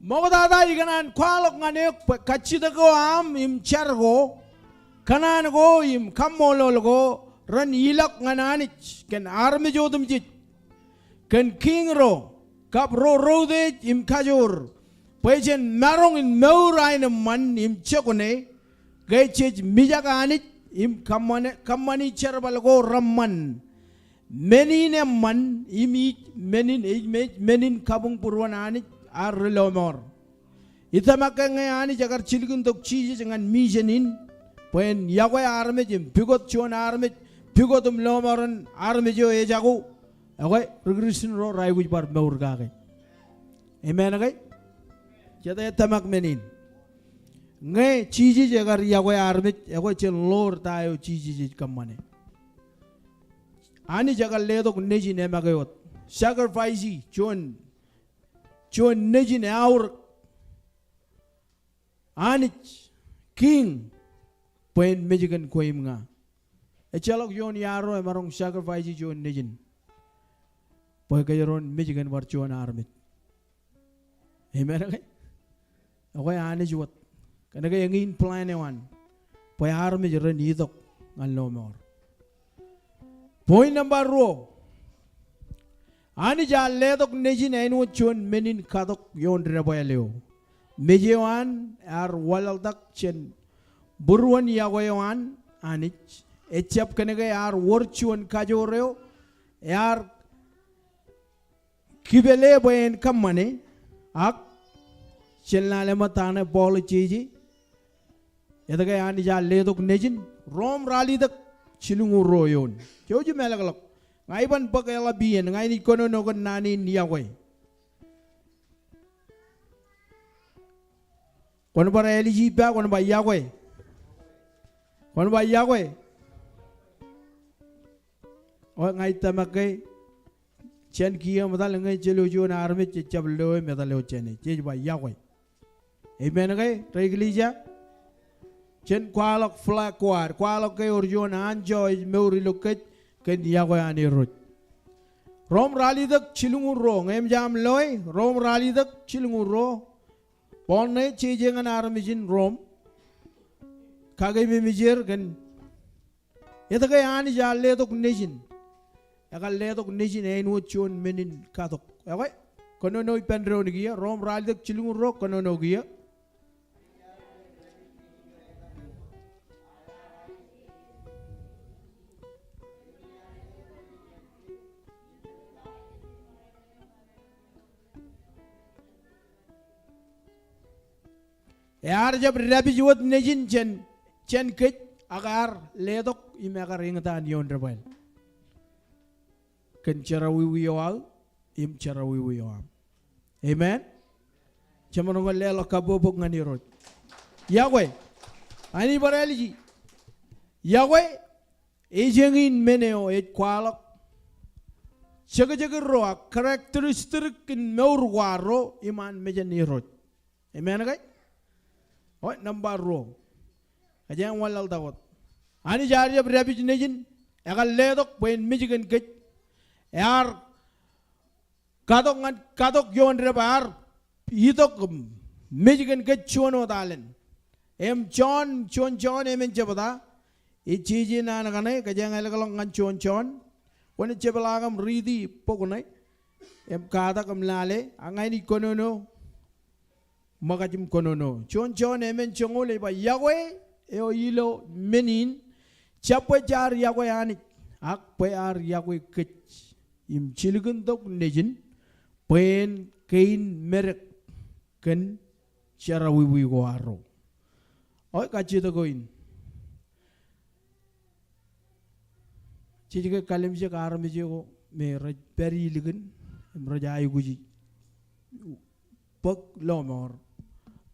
Speaker 4: Mau dada ikanan kualok nganek kacita ko am im chargo kanan ko im kamolol ko ran ilak ngananich ken arme jodum jit ken king ro kap ro de im kajur pejen marong in meurai na man im chekone gay chej mijaga anit im kamani cherbal go ramman menin man imi menin kabung purwan anit ar lomor itamakang ani jagar chilgun tok chiji jangan mijenin pen Yokwe arme jim pigot chuan arme pigotum lomoran arme jo ejago okay progression ro rai guj bar meur gage amen okay jada tamak menin nge chiji jagar Yokwe arme okay chel lor tayo chiji kamane ani jagar ledok neji ne magayot sacrifice chuan neji ne aur anich king pen mejikan koim nga echalok yon yaro marong sacrifice jon nejin poy kayaron mejikan war chuan armit amen okay ane juwat kana kay ngin plan ewan poy armit ren idok ngal no more point number ro ani ja ledok nejin enu chuan menin kadok yon reboy leo mejewan ar walaldak chen buruan Yokwewan anich echap kanega ar worchuan kajoreo ar kibele boyen kamane ak chelnale matane bol chiji edaga ani ja ledok nejin rom rali dak chilungu royon joju melagalok ngaiban bakela bien ngai ni kono no kon nani Yokwe kono bara eliji ba kono ba Yokwe kono ba Yokwe o ngai tamake chen kiya madal ngai chelo jo na arme chablo medalo chene che ba Yokwe amen ngai reglija chen kwalok fla kwalok ke orjo na anjoy meuri loket ken Yokwe ani rot rom rali dak chilungu ro ngem jam loy rom rali dak chilungu ro ponne chejengan armijin rom kagay mimijer kan ito kay ani ja ledok nejin aka ledok nejin ay nuchon menin katok okay kono no ipendro ni giya rom raldak chilungu ro kono no giya यार जब रबी जुवत नेजिन chen kech agar ledok imegar ingatan yon rebel ken cara wiwiyawal im cara wiwiyawam amen chamanong lelo kabobok ngani rot Yokwe ani bareliji Yokwe ejengin meneo et kwalok jaga roa karakteristik kin meurwaro iman mejani rot amen kay oh number ro Kajang walal tawat. Ani jari berapa jenajin? Ekal ledok poin mijikan kej. Yar kadok yon rebar. Itok mijikan kej chuan otalen. Em chon em encebada. Ichiji na nakane kajang elakalong ngan chon. Wani cebalagam ridi pokunai. Em kadak lale. Angai ni konono. Makajim konono. Chon em encongole ba Yokwe. Eo ilo menin chapwe jar Yokwe ani ak pe ar Yokwe kech im chilgun dok nejin pen kein merek ken cara wiwi go aro oi kachita goin chijige kalim je kar me je go me raj peri ligen raja ay guji pok lomor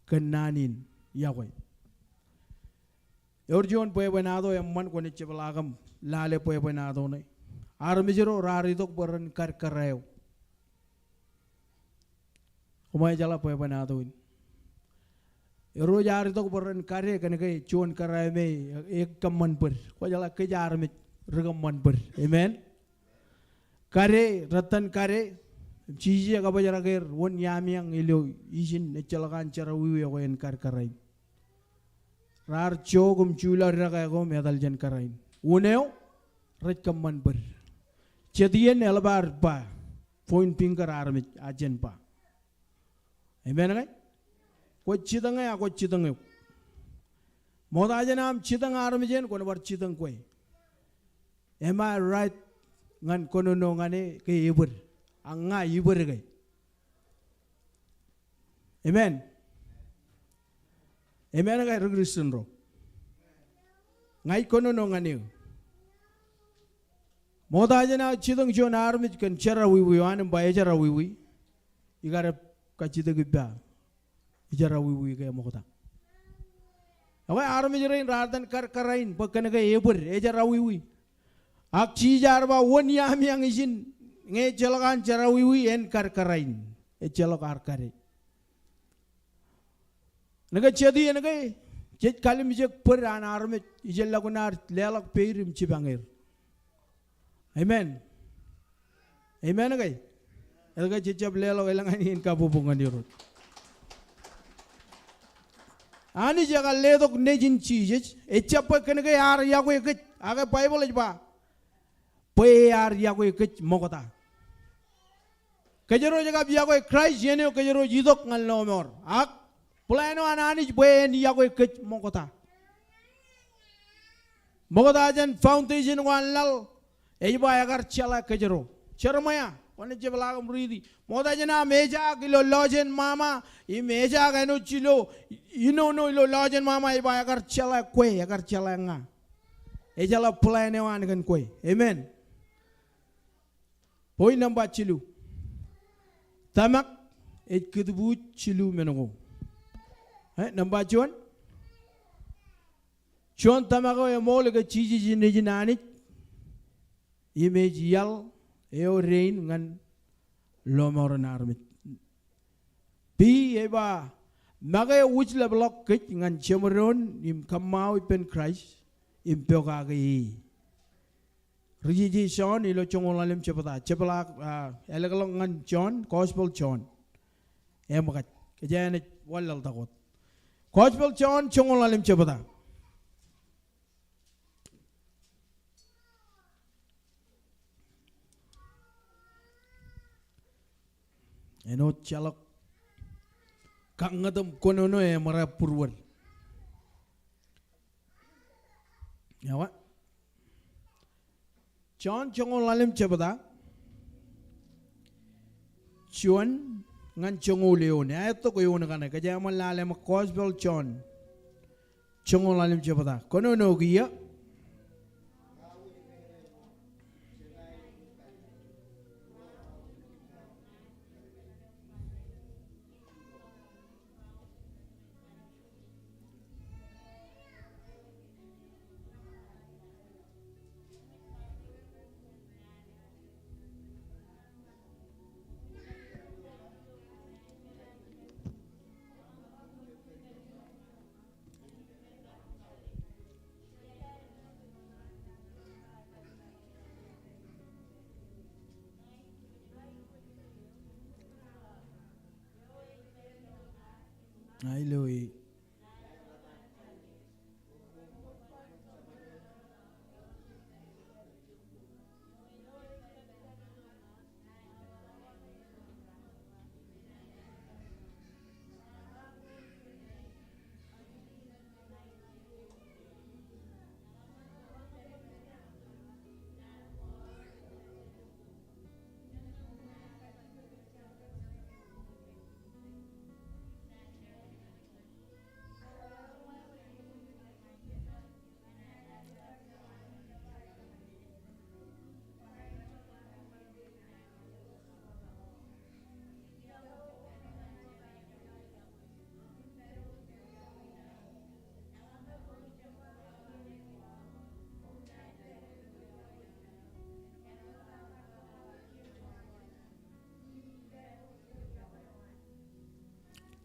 Speaker 4: ken nanin Yokwe Orjon poe benado emman ko ni cebalagam lale poe benado ne armijero rari tok beran kareo umay jala poe benado in ero jari tok beran kare kan kay chon karay me ek kamman per ko jala ke jar me regamman per amen kare ratan kare chiji ka bajara ger won yamiang ilo isin ne celakan cara wiwi ko en karay rar chogum chula raga go medal jan karain uneo raj kamman ber chedien elbar ba point pinker army ajen pa. Amen ngay? Ko chidang ngay ako chidang ngay. Moda ajen am chidang army jen ko nabar chidang koy. Am I right? Ngan kono no ngane kay ibur. Ang nga ibur kay. Amen. Amen ngay Christian ro. Ngay kono no ngane. Moda jana chidang jon army kan chara wiwi wan ba chara wiwi. Igara ka chidang gibba. Chara wiwi kay moda. Away army jerain radan karain pagkan kay ebur chara wiwi. Ak chijar ba won yam yang izin nge jalakan chara wiwi en karain. Jalak kare. Naga chedi naga chet kalim jek per an army ijella kunar lelak peirim chibangir. Amen. Amen naga. Elga chechap lelak elangan in kabubungan dirut. Ani jaga ledok nejin chijej echapa kene ke ar yago ekech aga Bible ejba. Pe ar yago ekech mogota. Kejero jaga yago Christ yene kejero jidok ngal nomor. Ak plano anani ben yago ekech mogota. Mogota jan foundation wan lal ejba agar chala kejero. Charmaya one jebla mridi. Moda jana meja kilo lojen mama I meja kano chilo no ilo lojen mama iba agar chala kwe agar chala nga ejala plan wan kan kwe. Amen. Point number chilu tamak et kudubu chilu menongo. Number John tamako e mole ke chiji jinani image yal eo rain ngan lomor narmit. Bi eba maga which la block kit ngan chemeron im kamau pen Christ im pyoga gi. Riji John ilo chongolalem chepala elegalong ngan John Gospel John. Emagat kejane walal takot. Gospel John chongolalem chepata. Eno chalak kangadam kono no e mara purwal. Yawa. John chongo lalim chabada. John ngan chongo leone. Ato ko yun kana kaya man lalim Gospel John. Chongo lalim chabada. Kono no giya. Hallelujah.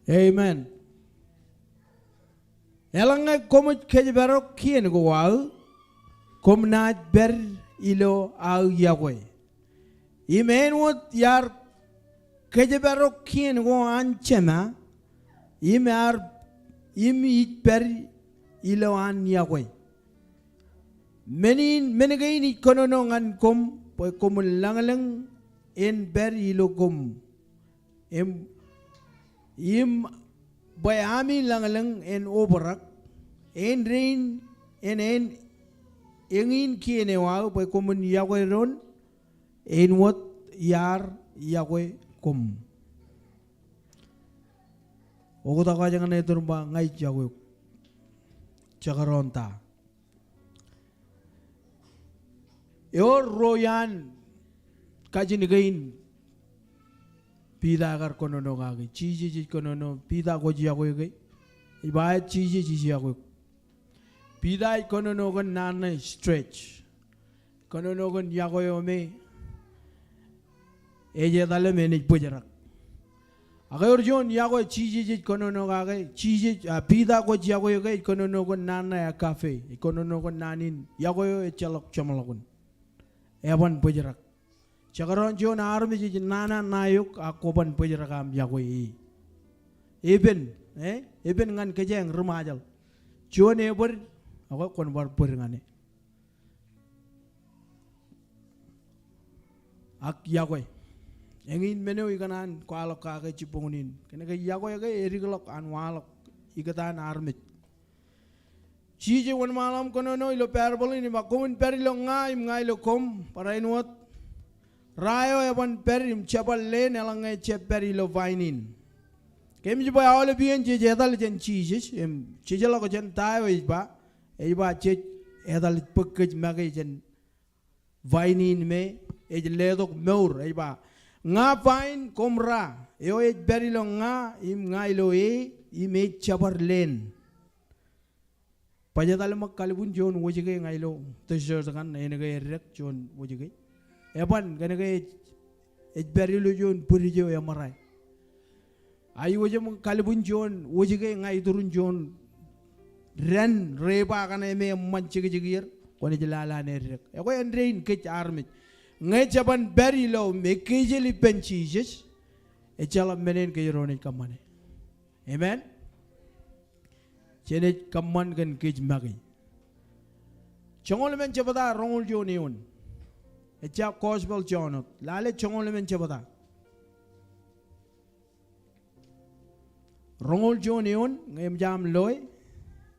Speaker 4: Amen. Elanga como kejbaro kien go wal kom na ber ilo au Yokwe. Imen wot yar kejbaro kien go anchema imar imi ber ilo an Yokwe. Many gaini kono ngan kom po kom langalang en ber ilogum im bayami lang en oberak en rain en engin kiene wa bay komun Yahweh ron en wat yar Yahweh kum ogoda ka jangan etur ba ngai Yahweh chakaronta yor royan kajinigain pida agar konono gagi chiji konono pida ko Yahweh gai iba chiji Yahweh pida konono gon nana stretch konono gon Yahweh ome eje dale menij pujarak agar jon Yahweh chiji konono gagi chiji pida ko Yahweh gai konono gon nana cafe konono gon nanin Yahweh chalok chamalakun eban pujarak chakaron jon armi ji nana nayuk akoban pujarakam Yahweh even ngan kejeng remajal jon eber ako kon bar ngane ak Yahweh engin meneu ikanan kwalok ka ke cipungunin kene ke Yahweh ke eriglok an walok ikatan armit chije won malam kono no ilo parable ni makumin perilo ngai lo kom para inuot rayo eban perim chapal le nelangai che perilo vainin kem jiba Aolep bien je jedal jen chije chije lo ko jen tayo iba che edal pekej mage jen vainin me ledok meur iba nga vain komra yo perilo im ilo im chapar len Pajadal makalibun John wajige ngailo tesher kan enege rek John wajige eban ganege ejberilu John purijo ya marai ayu waje makalibun John wajige ngai turun John ren reba kan eme manchige jigir kone jilala ne rek e ko endrein ke armit ngai jaban berilo me kejeli penchijes e chala menen ke yorone kamane amen Jenet kaman kan kej magi. Chongol men chabada rongol jo neon. Echa Kwoj jonot. Lale chongol men chabada. Rongol jo neon ngem jam loy.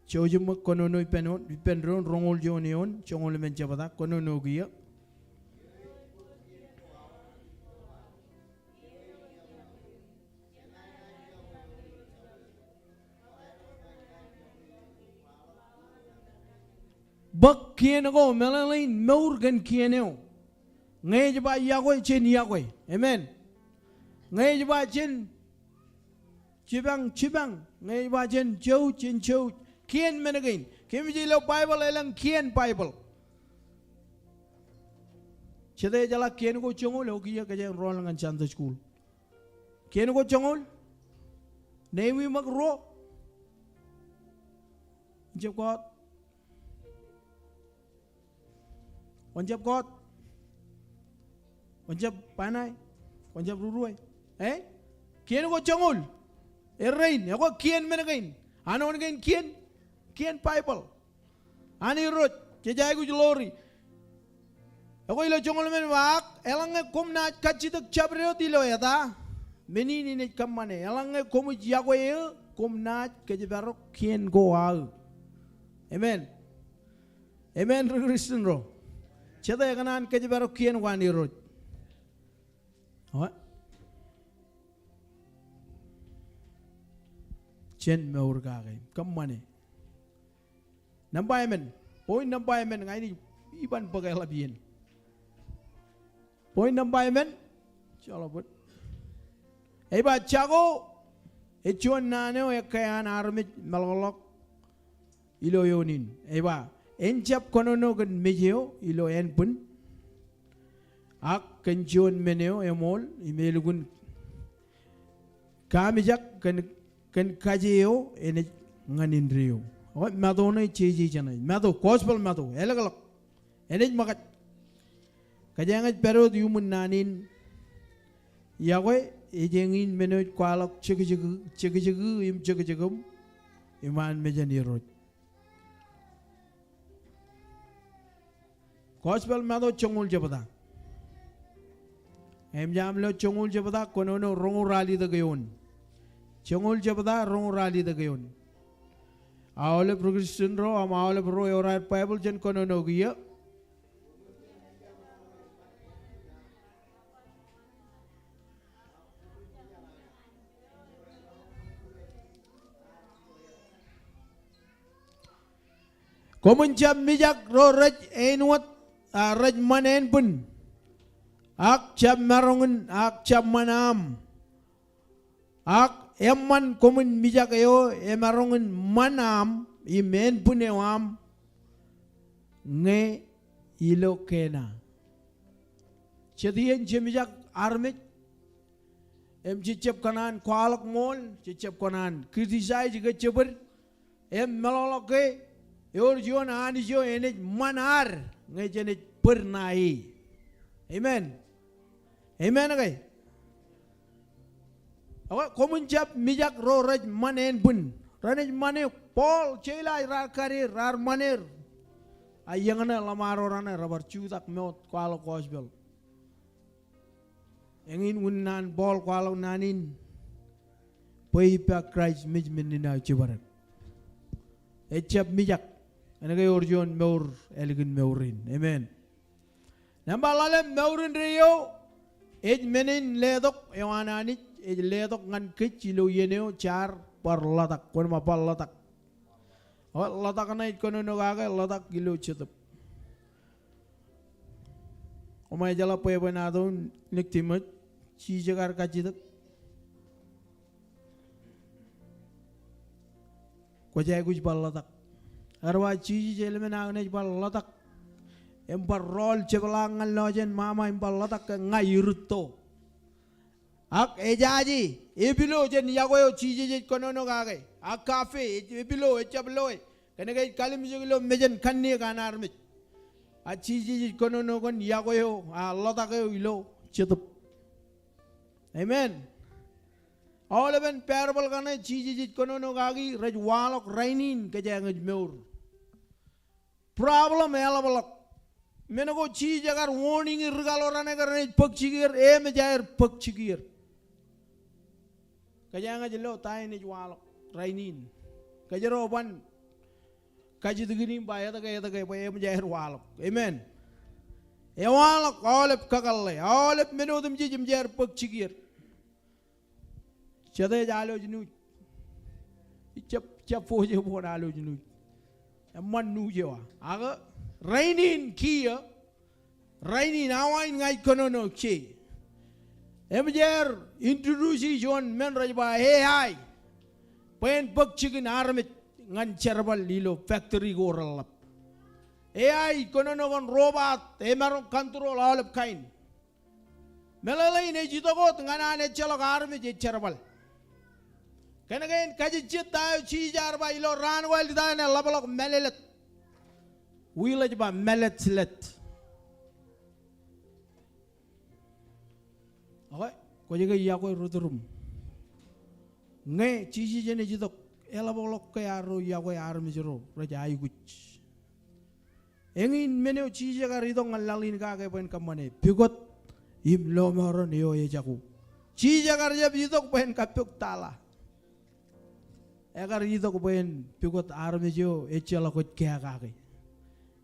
Speaker 4: Chojum konono penron rongol jo neon chongol men chabada konono giya. Bak kiene go melalin meurgan kieneo ngay jaba Yahweh chen Yahweh amen ngay jaba chen chibang ngay jaba chen chou kien menagain kimi jilo Bible elang kien Bible chede jala kien go chongol ogiya kajang rolangan chanda school kien go chongol newi magro jabgot Konjab God, konjab panai, konjab ruruai. Kian ko chongol, rain. Ako kian menagain. Ano nagain kian Bible. Ani rot, jajai ko jolori. Ako ilo chongol men wak, elang kum na kachitak chabreo tilo yata. Menini ne kamane, elang kum Yahweh kum na kajibaro kian go al. Amen. Amen. Christian ro. Chada kanan kajibaro kian wani rot. What? Chen meur gagay. Kamane. Nambayamen. Point nambayamen ngai ni iban pagai labian. Point nambayamen. Chalabut. Eba chago. Echuan naneo ekayan armit malolok. Ilo yonin. Eba. Enjap konono gan mejeo ilo en pun ak kenjon meneo emol imelugun kamijak kan kajeo ene nganin rio o madona cheji chana mado gospel mado elagalak ene makat kajangaj pero yumun nanin Yahweh ejengin meneo kwalak chegi im chegum iman mejani rot Gospel mado chongol jabada. Em jam lo chongul jabada konono rongu rali da gayon. Chongul jabada rongu rali da gayon. Aolep Christian ro am aolep ro yorai Bible jen konono giya. Komun jam mijak ro raj enwat raj manen pun. Ak jam marungun ak jam manam. Ak emman komun mijak ayo emarungun manam imen punewam nge ilo kena. Chadiyen jemijak armit em cicep kanan kualak mol cicep kanan criticize juga ceber em meloloke yor jion ani jo enej manar nge jenej pernai. Amen. Amen okay. Awak komun jap mijak ro raj manen pun. Ranej mane Paul celai rar karir rar maner. Ayangana lamaro rana rabar cutak meot kualo kosbel. Engin unan Paul kualo nanin. Paipa Christ mij menina cibarat. Ecap mijak. Anaga orjon meur elegin meurin. Amen. Nambah lalem meurin rio. Ej menin ledok ewananit. Ej ledok ngan kecilo yeneo char par latak. Kon ma par latak. Awak latak na it kono nogaga latak gilo cetup. Omay jala poe benadon niktimat cijakar kacitak. Kwoj kuj par latak. Arwa ciji jelme nagne par latak. Empar roll cebelangan lojen mama empar latak ngayurto. Ak ejaji ebilo jen yagoyo ciji kono nogaga. Ak kafe ebilo echabloy. Kena kait kalim jogilo mejen kanni kanar mit. A ciji kono nogon yagoyo a latak ilo cetup. Amen. Aolep parable kana ciji kono nogagi rajwalok rainin kajang meur. Problem elabalok. Menago ciji agar warning irgalorane karane pagchigir mejair pagchigir. Kajang ajelo tay ni jwalok rainin. Kajero ban kajidugini bayat kaya mejair walok. Amen. Ewalok aolep kakalle. Aolep menodum ciji mejair pagchigir. Chade jalo jinu. Chap foje pon alo jinu. Emman nu jewa. Aga rainin kia. Rainin awain ngai kono no che. Emjer introduce John men rajba hey hi. Pen pek chicken armit ngan cerbal lilo factory goralap. AI kono no kon robot emarong control Aolep kain. Melalai ne jitogot ngana ne celok armit je cerbal. Kenagain kaji cita cijar ba ilo ran wal di dana labalok melelet. Wila jba melet let. Okay, ko jaga iya ko ruturum. Nge ciji jene jitok elabolok kaya ro iya ko ar misro raja ayu guch. Engin meneo ciji ka rito ngalalin ka kay pen kamane. Pigot im lo moron yo ye jaku. Ciji ka rja jitok pen kapuk tala. Agar itu ko pen pigot arme jo echala ko kya ka ke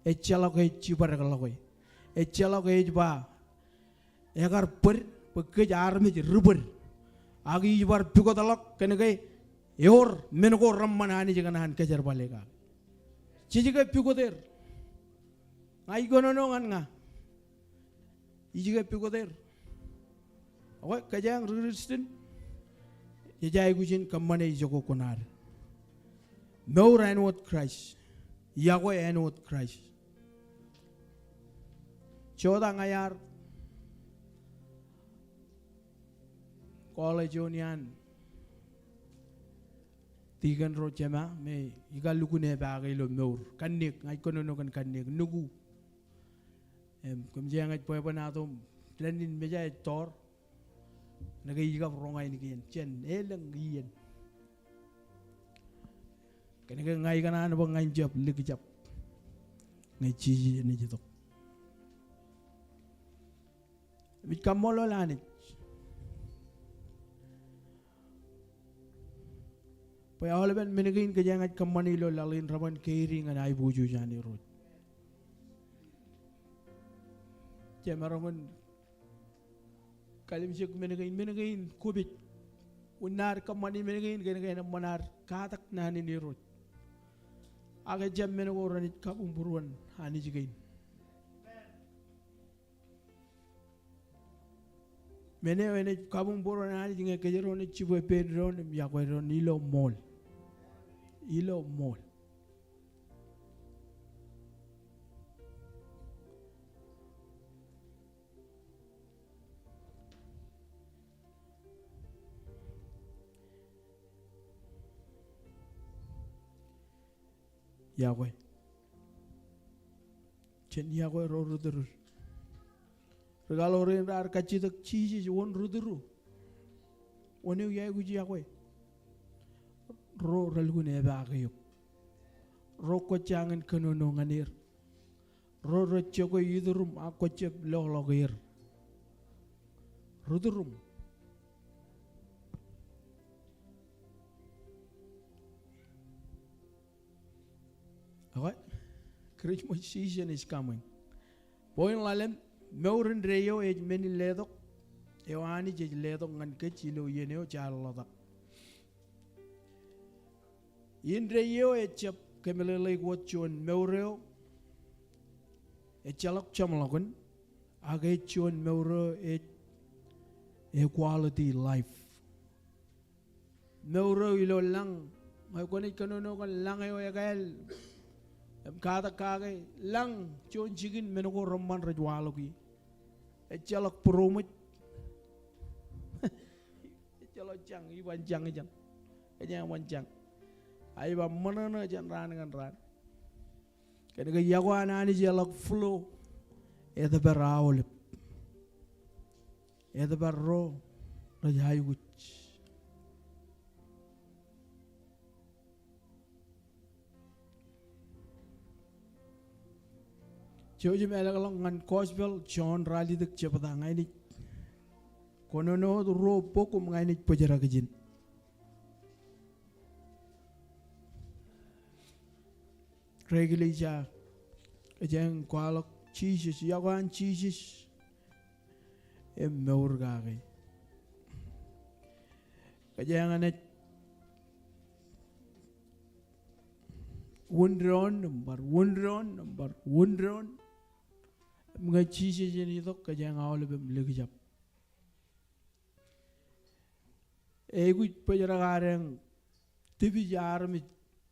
Speaker 4: echala ko chibar ka lo ko echala ko ejba agar per pekej arme je rubber agi jibar pigot alok kene ke yor men ko rammanani je kanahan kejar balega ciji ke pigoter ngai gono no ngan nga iji ke pigoter oke kajang ristin jai gujin kamane joko konar. Meur and what Christ. Yokwe and what Christ. Choda ngayar. College union. Tigan ro chema me igalukune bagay lo meur. Kanik ngay kono no kan kanik nugu. Kumjang ay poe panatom lenin meja tor. Nagayigap rongay ni kiyan. Chen elang giyan. Kena ngai kana na bang ngai jap lig jap ngai ciji ni jitok mit kamolo lanit pa Aolep menegin ke jangat kamanilo lalin raman keiring an ai buju jani rut jamarangon kalim sik menegin kubit unar kamani menegin gena manar katak nani ni rut aga jam menego ranit kabung buruan hani jigain mene wene kabung buruan hani jinga kejero ni chibo pedron yakwe ron ilo mall Yokwe chen Yokwe ro ruduru regalo ren rar kachitak chiji won ruduru wonu yai guji Yokwe ro ralgune bagayuk ro ko changan kanono nganir ro choko yidurum akochep logir rudurum Alright, Christmas season is coming. Point lalem, meurin reyo ej meni ledok, ewani jej ledok ngan kecilo yeneo charlodak. Yin reyo echap kemelele watchon meureo, echalok chamlogun, agechon meuro equality life. Meuro ilo lang, may konit kanono kan lang ayo yagal. Kata kage lang chon chigin menogo roman rajwalogi echalak promit echalak jang iban jang jang ejang wan jang aiba manana jan ran ngan ran kene yagwana ni jalak flow eda Aolep eda barro rajayuch Joji melagalong ngan Kwoj John rally dik cepata ngai ni kono no ro pokum ngai ni pojara kejin regularly ja kejeng kwalok cheeses yawan cheeses meur gage kejeng anet wundron mga cheese jeni dok kajang Aolep legijap egu pajara gareng tibi jar mi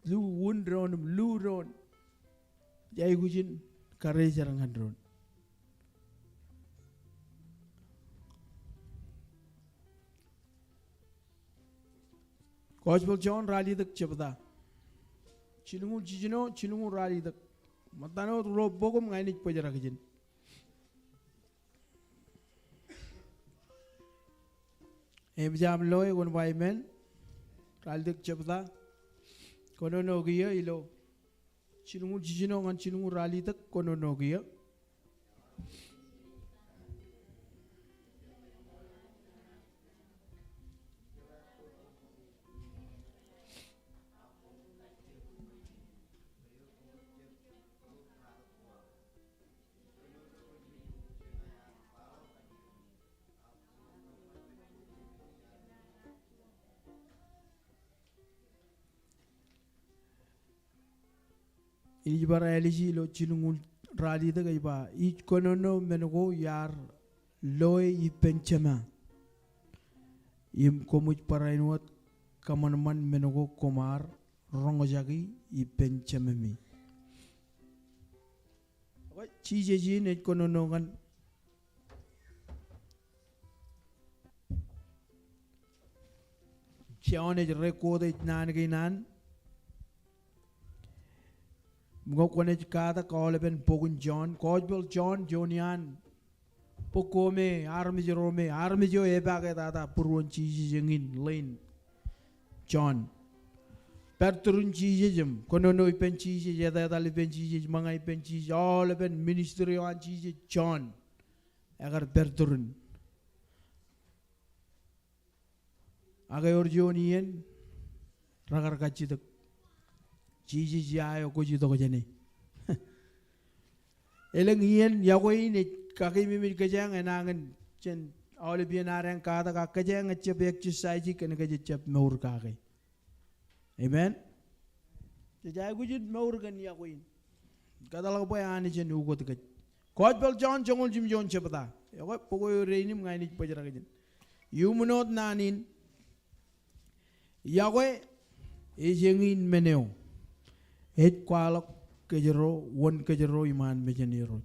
Speaker 4: lu ron jai gujin kare jarang andron Kwoj John rally dak chepda chilungu rally dak matano ro bogom ngai ni pajara kejin jam loy gon vai men raldik chepda kono no giya ilo chilungu jijino ngan chilungu rali tak kono no giya Ijbar eliji lo chilungul rali da gaiba ich konono menugo yar loy ipenchama im komuj parainuat kamanman menugo komar rongojagi ipenchamami wa chije ji ne konono gan chione record nan ginan Mga kone kada Aolep pogun John Kwoj John Jonian pokome armi jo eba ke tata purun chiji jengin lain John perturun chiji jem kono no ipen chiji jeda dali pen chiji mga ipen chiji Aolep ministry an chiji John agar perturun Aga orjonian ragar kacitak. Cici jaya ko cito ko jani. Eleng ian Yokwe ni kaki mimit kajang enangan chen Aolep yan arang kata kakajang at cep exercise kan kajap maur kaki. Amen. Jaya ko jud maur kan Yokwe. Kata lang po yan chen ugot kaj. Kwoj bel John jongol jim John cepata. Yokwe pokoy reinim ngai ni pajara kajan. Yumunot nanin Yokwe ejengin meneo. Et kwalok kejero won kejero iman mejeniro.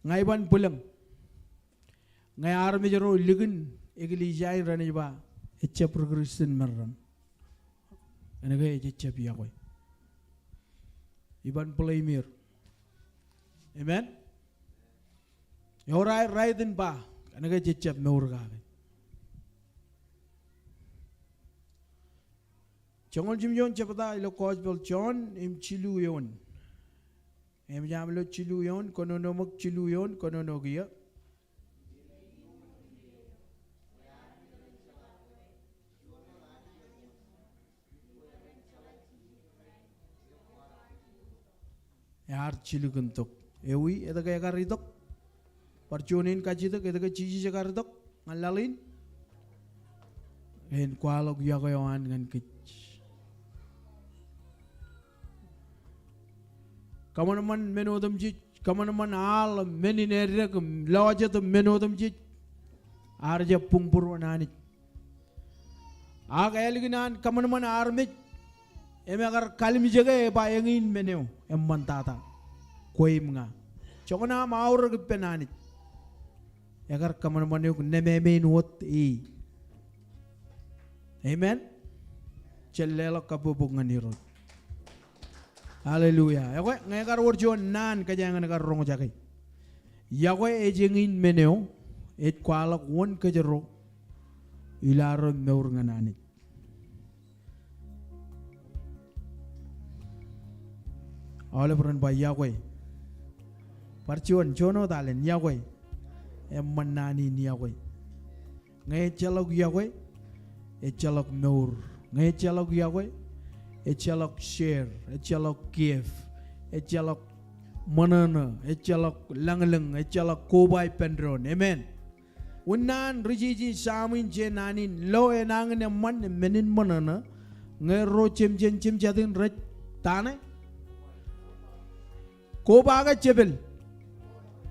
Speaker 4: Ngai ban pulang. Ngai ar mejero ligun egli jai rani ba etcha progression marram. Enaga etcha Yokwe. Iban pulai mir. Amen. Yorai raiden ba enaga etcha meurga. Jongol jim yon cepata ilo Kwoj bel John im cilu yon. Em jam lo cilu yon kono nomok cilu yon kono nogia. Yar cilu kentok. Ewi eta kaya karitok. Percunin kacitok eta kaya cici karitok ngalalin. En kwalok Yokwe ngan kich. Kamanaman menodam jit, kamanaman al menineriak lawajat menodam jit, arja pungpur wananit. Aga eliginan kamanaman armit, emegar kalim jaga ba yangin meneo emmantata, koim nga. Chokona maur penanit. Agar kamanaman yuk nememen wot e. Amen. Cellelo kabubungan nirot. Hallelujah. Yokwe ngagar worjo nan kajangan ngagar rongo jakai. Yokwe ejengin meneo et kwalak won kejero ilaro meur ngananit. Aolep ran ba Yokwe. Parcion jono dalen Yokwe. Emmanani ni Yokwe. Ngay chalok Yokwe et chalok meur. Ngay chalok Yokwe echalok share, echalok give, echalok manana, echalok langalang, echalok kobay pendron. Amen. Unan rijiji samin jenanin lo enangan man menin manana ngero cem jatin raj tane koba ga chebel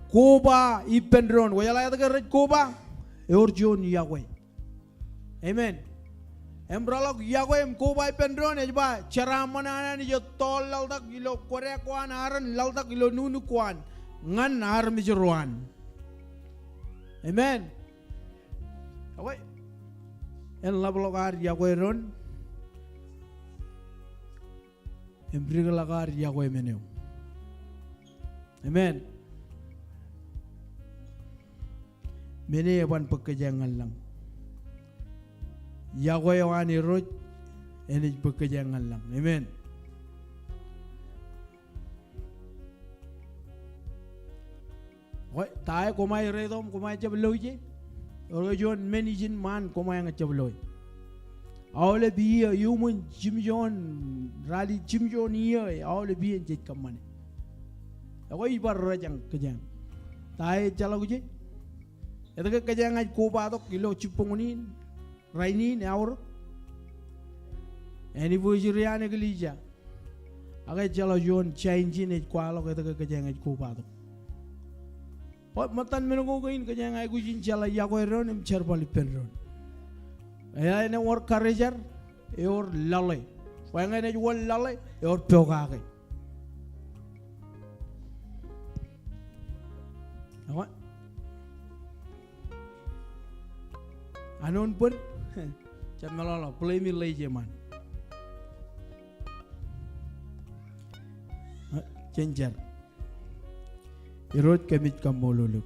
Speaker 4: koba ipendron wala yata raj koba eorjon Yokwe. Amen. Embralok Yokwe em kobai pendron ejba cara mana ni jo tol laldak ilo korea kuan aran laldak ilo nunu kuan ngan ar mijeruan. Amen. Yokwe en lablok ar Yokwe ron embrigal ar Yokwe meneu. Amen. Mene eban pekerjaan lang. Yokwe wani roj enij pekerjaan lang. Amen. Woi, tayo kumay redom kumay chabloy je. Orjon managing man kumay nga chabloy. Aolep iya human Jimjon rally Jimjon iya aolep iya jet kamane. Ako ibar rajang kejang. Tayo chalaw je. Ito ka kejang ay kubatok kilo chipungunin. Rewainene aur anniversary ane gelija aga jalo jon change ne kwalo kata ka jangan ko pado pot matan menunggu kain ka jangan aku jin jala Yokwe ron em charbali penron aya ne war karajar or lalai wanga ne wal lalai or toga kai apa anon pun Cam melolo, play me leje man. Cenjar. Irot kemit kamoluluk.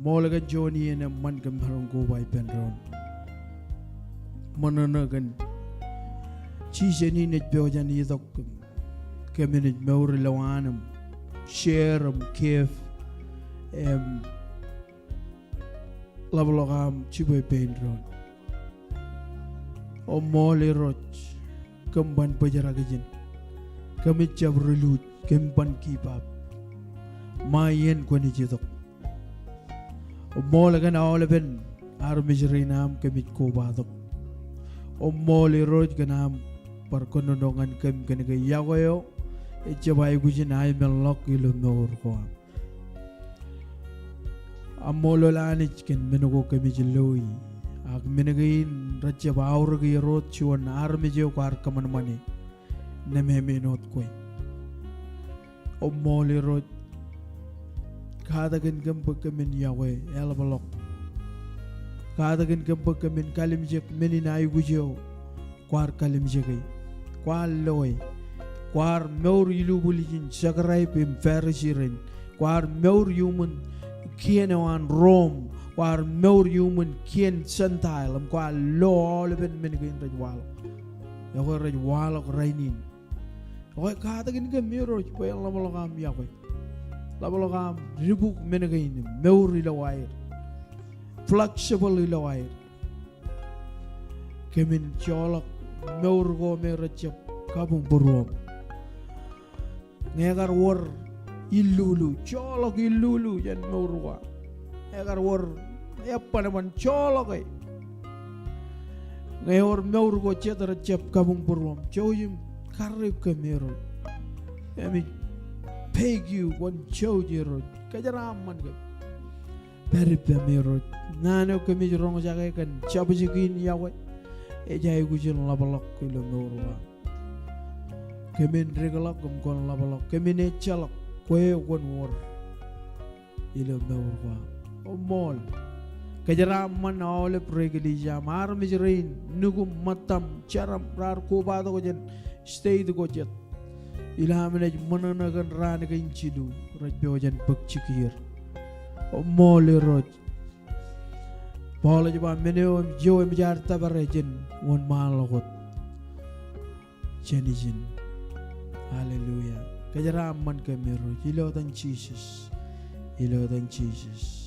Speaker 4: Molaga Johnny and a man kamharong go by penron. Monanagan. Chiseni net beojan yidok. Keminit meuri lawanam. Share kef. labalokam chiboy pain ron o mole roch kamban pajaragajin kami chabrelut kamban kipap mayen kwani jitok o mole kan Aoleben armijrinam kami kobatok o mole roch ganam perkonondongan kem kaniga yagoyo echabay gujin ay melok ilo nor ko amolo lanich ken menugo kami jiloi ag menagain raja baur gi rot chuan armi jo kwar kaman mani neme menot koi o mole rot kada gen gempa kamin yawe elbalok kada gen gempa kamin kalim jek menina ay gujo kwar kalim jegai kwar loy kwar meur ilu bulijin sagrai pim ferisiren kwar meur human kienawan Rome kwar meur human kien santail kwar lo leben menigin rajwal yawe rajwal rainin oy kata gin ke miro pe labalogam yawe labalogam ribuk menigin meur ilawair flexible ilawair kemin cholok meur go merachap kabung burom ngegar war ilulu cholok ilulu jan meurwa ngegar war apa naman cholok ay ngayor meur go chetar chap kabung burom choyim karib kamero emi peg you one chojiro kajaraman ke perip kamero nano kami rong jaga kan chabujikin yawe ejay gujin labalok kilo meurwa kemin regalok kon labalok kemin echalok kwe kon war ilo meurwa o mol kajaraman Aolep regalija mar mijrein nugum matam charam rar ko bado ko jen stay the gojet ilhamene mananagan ran ga inchidu rajbo jen bakchikir o mol roj Paula jaba meneo jo emjar tabarejen won malokot jenijin hallelujah kajaraman kamero ilo tan Jesus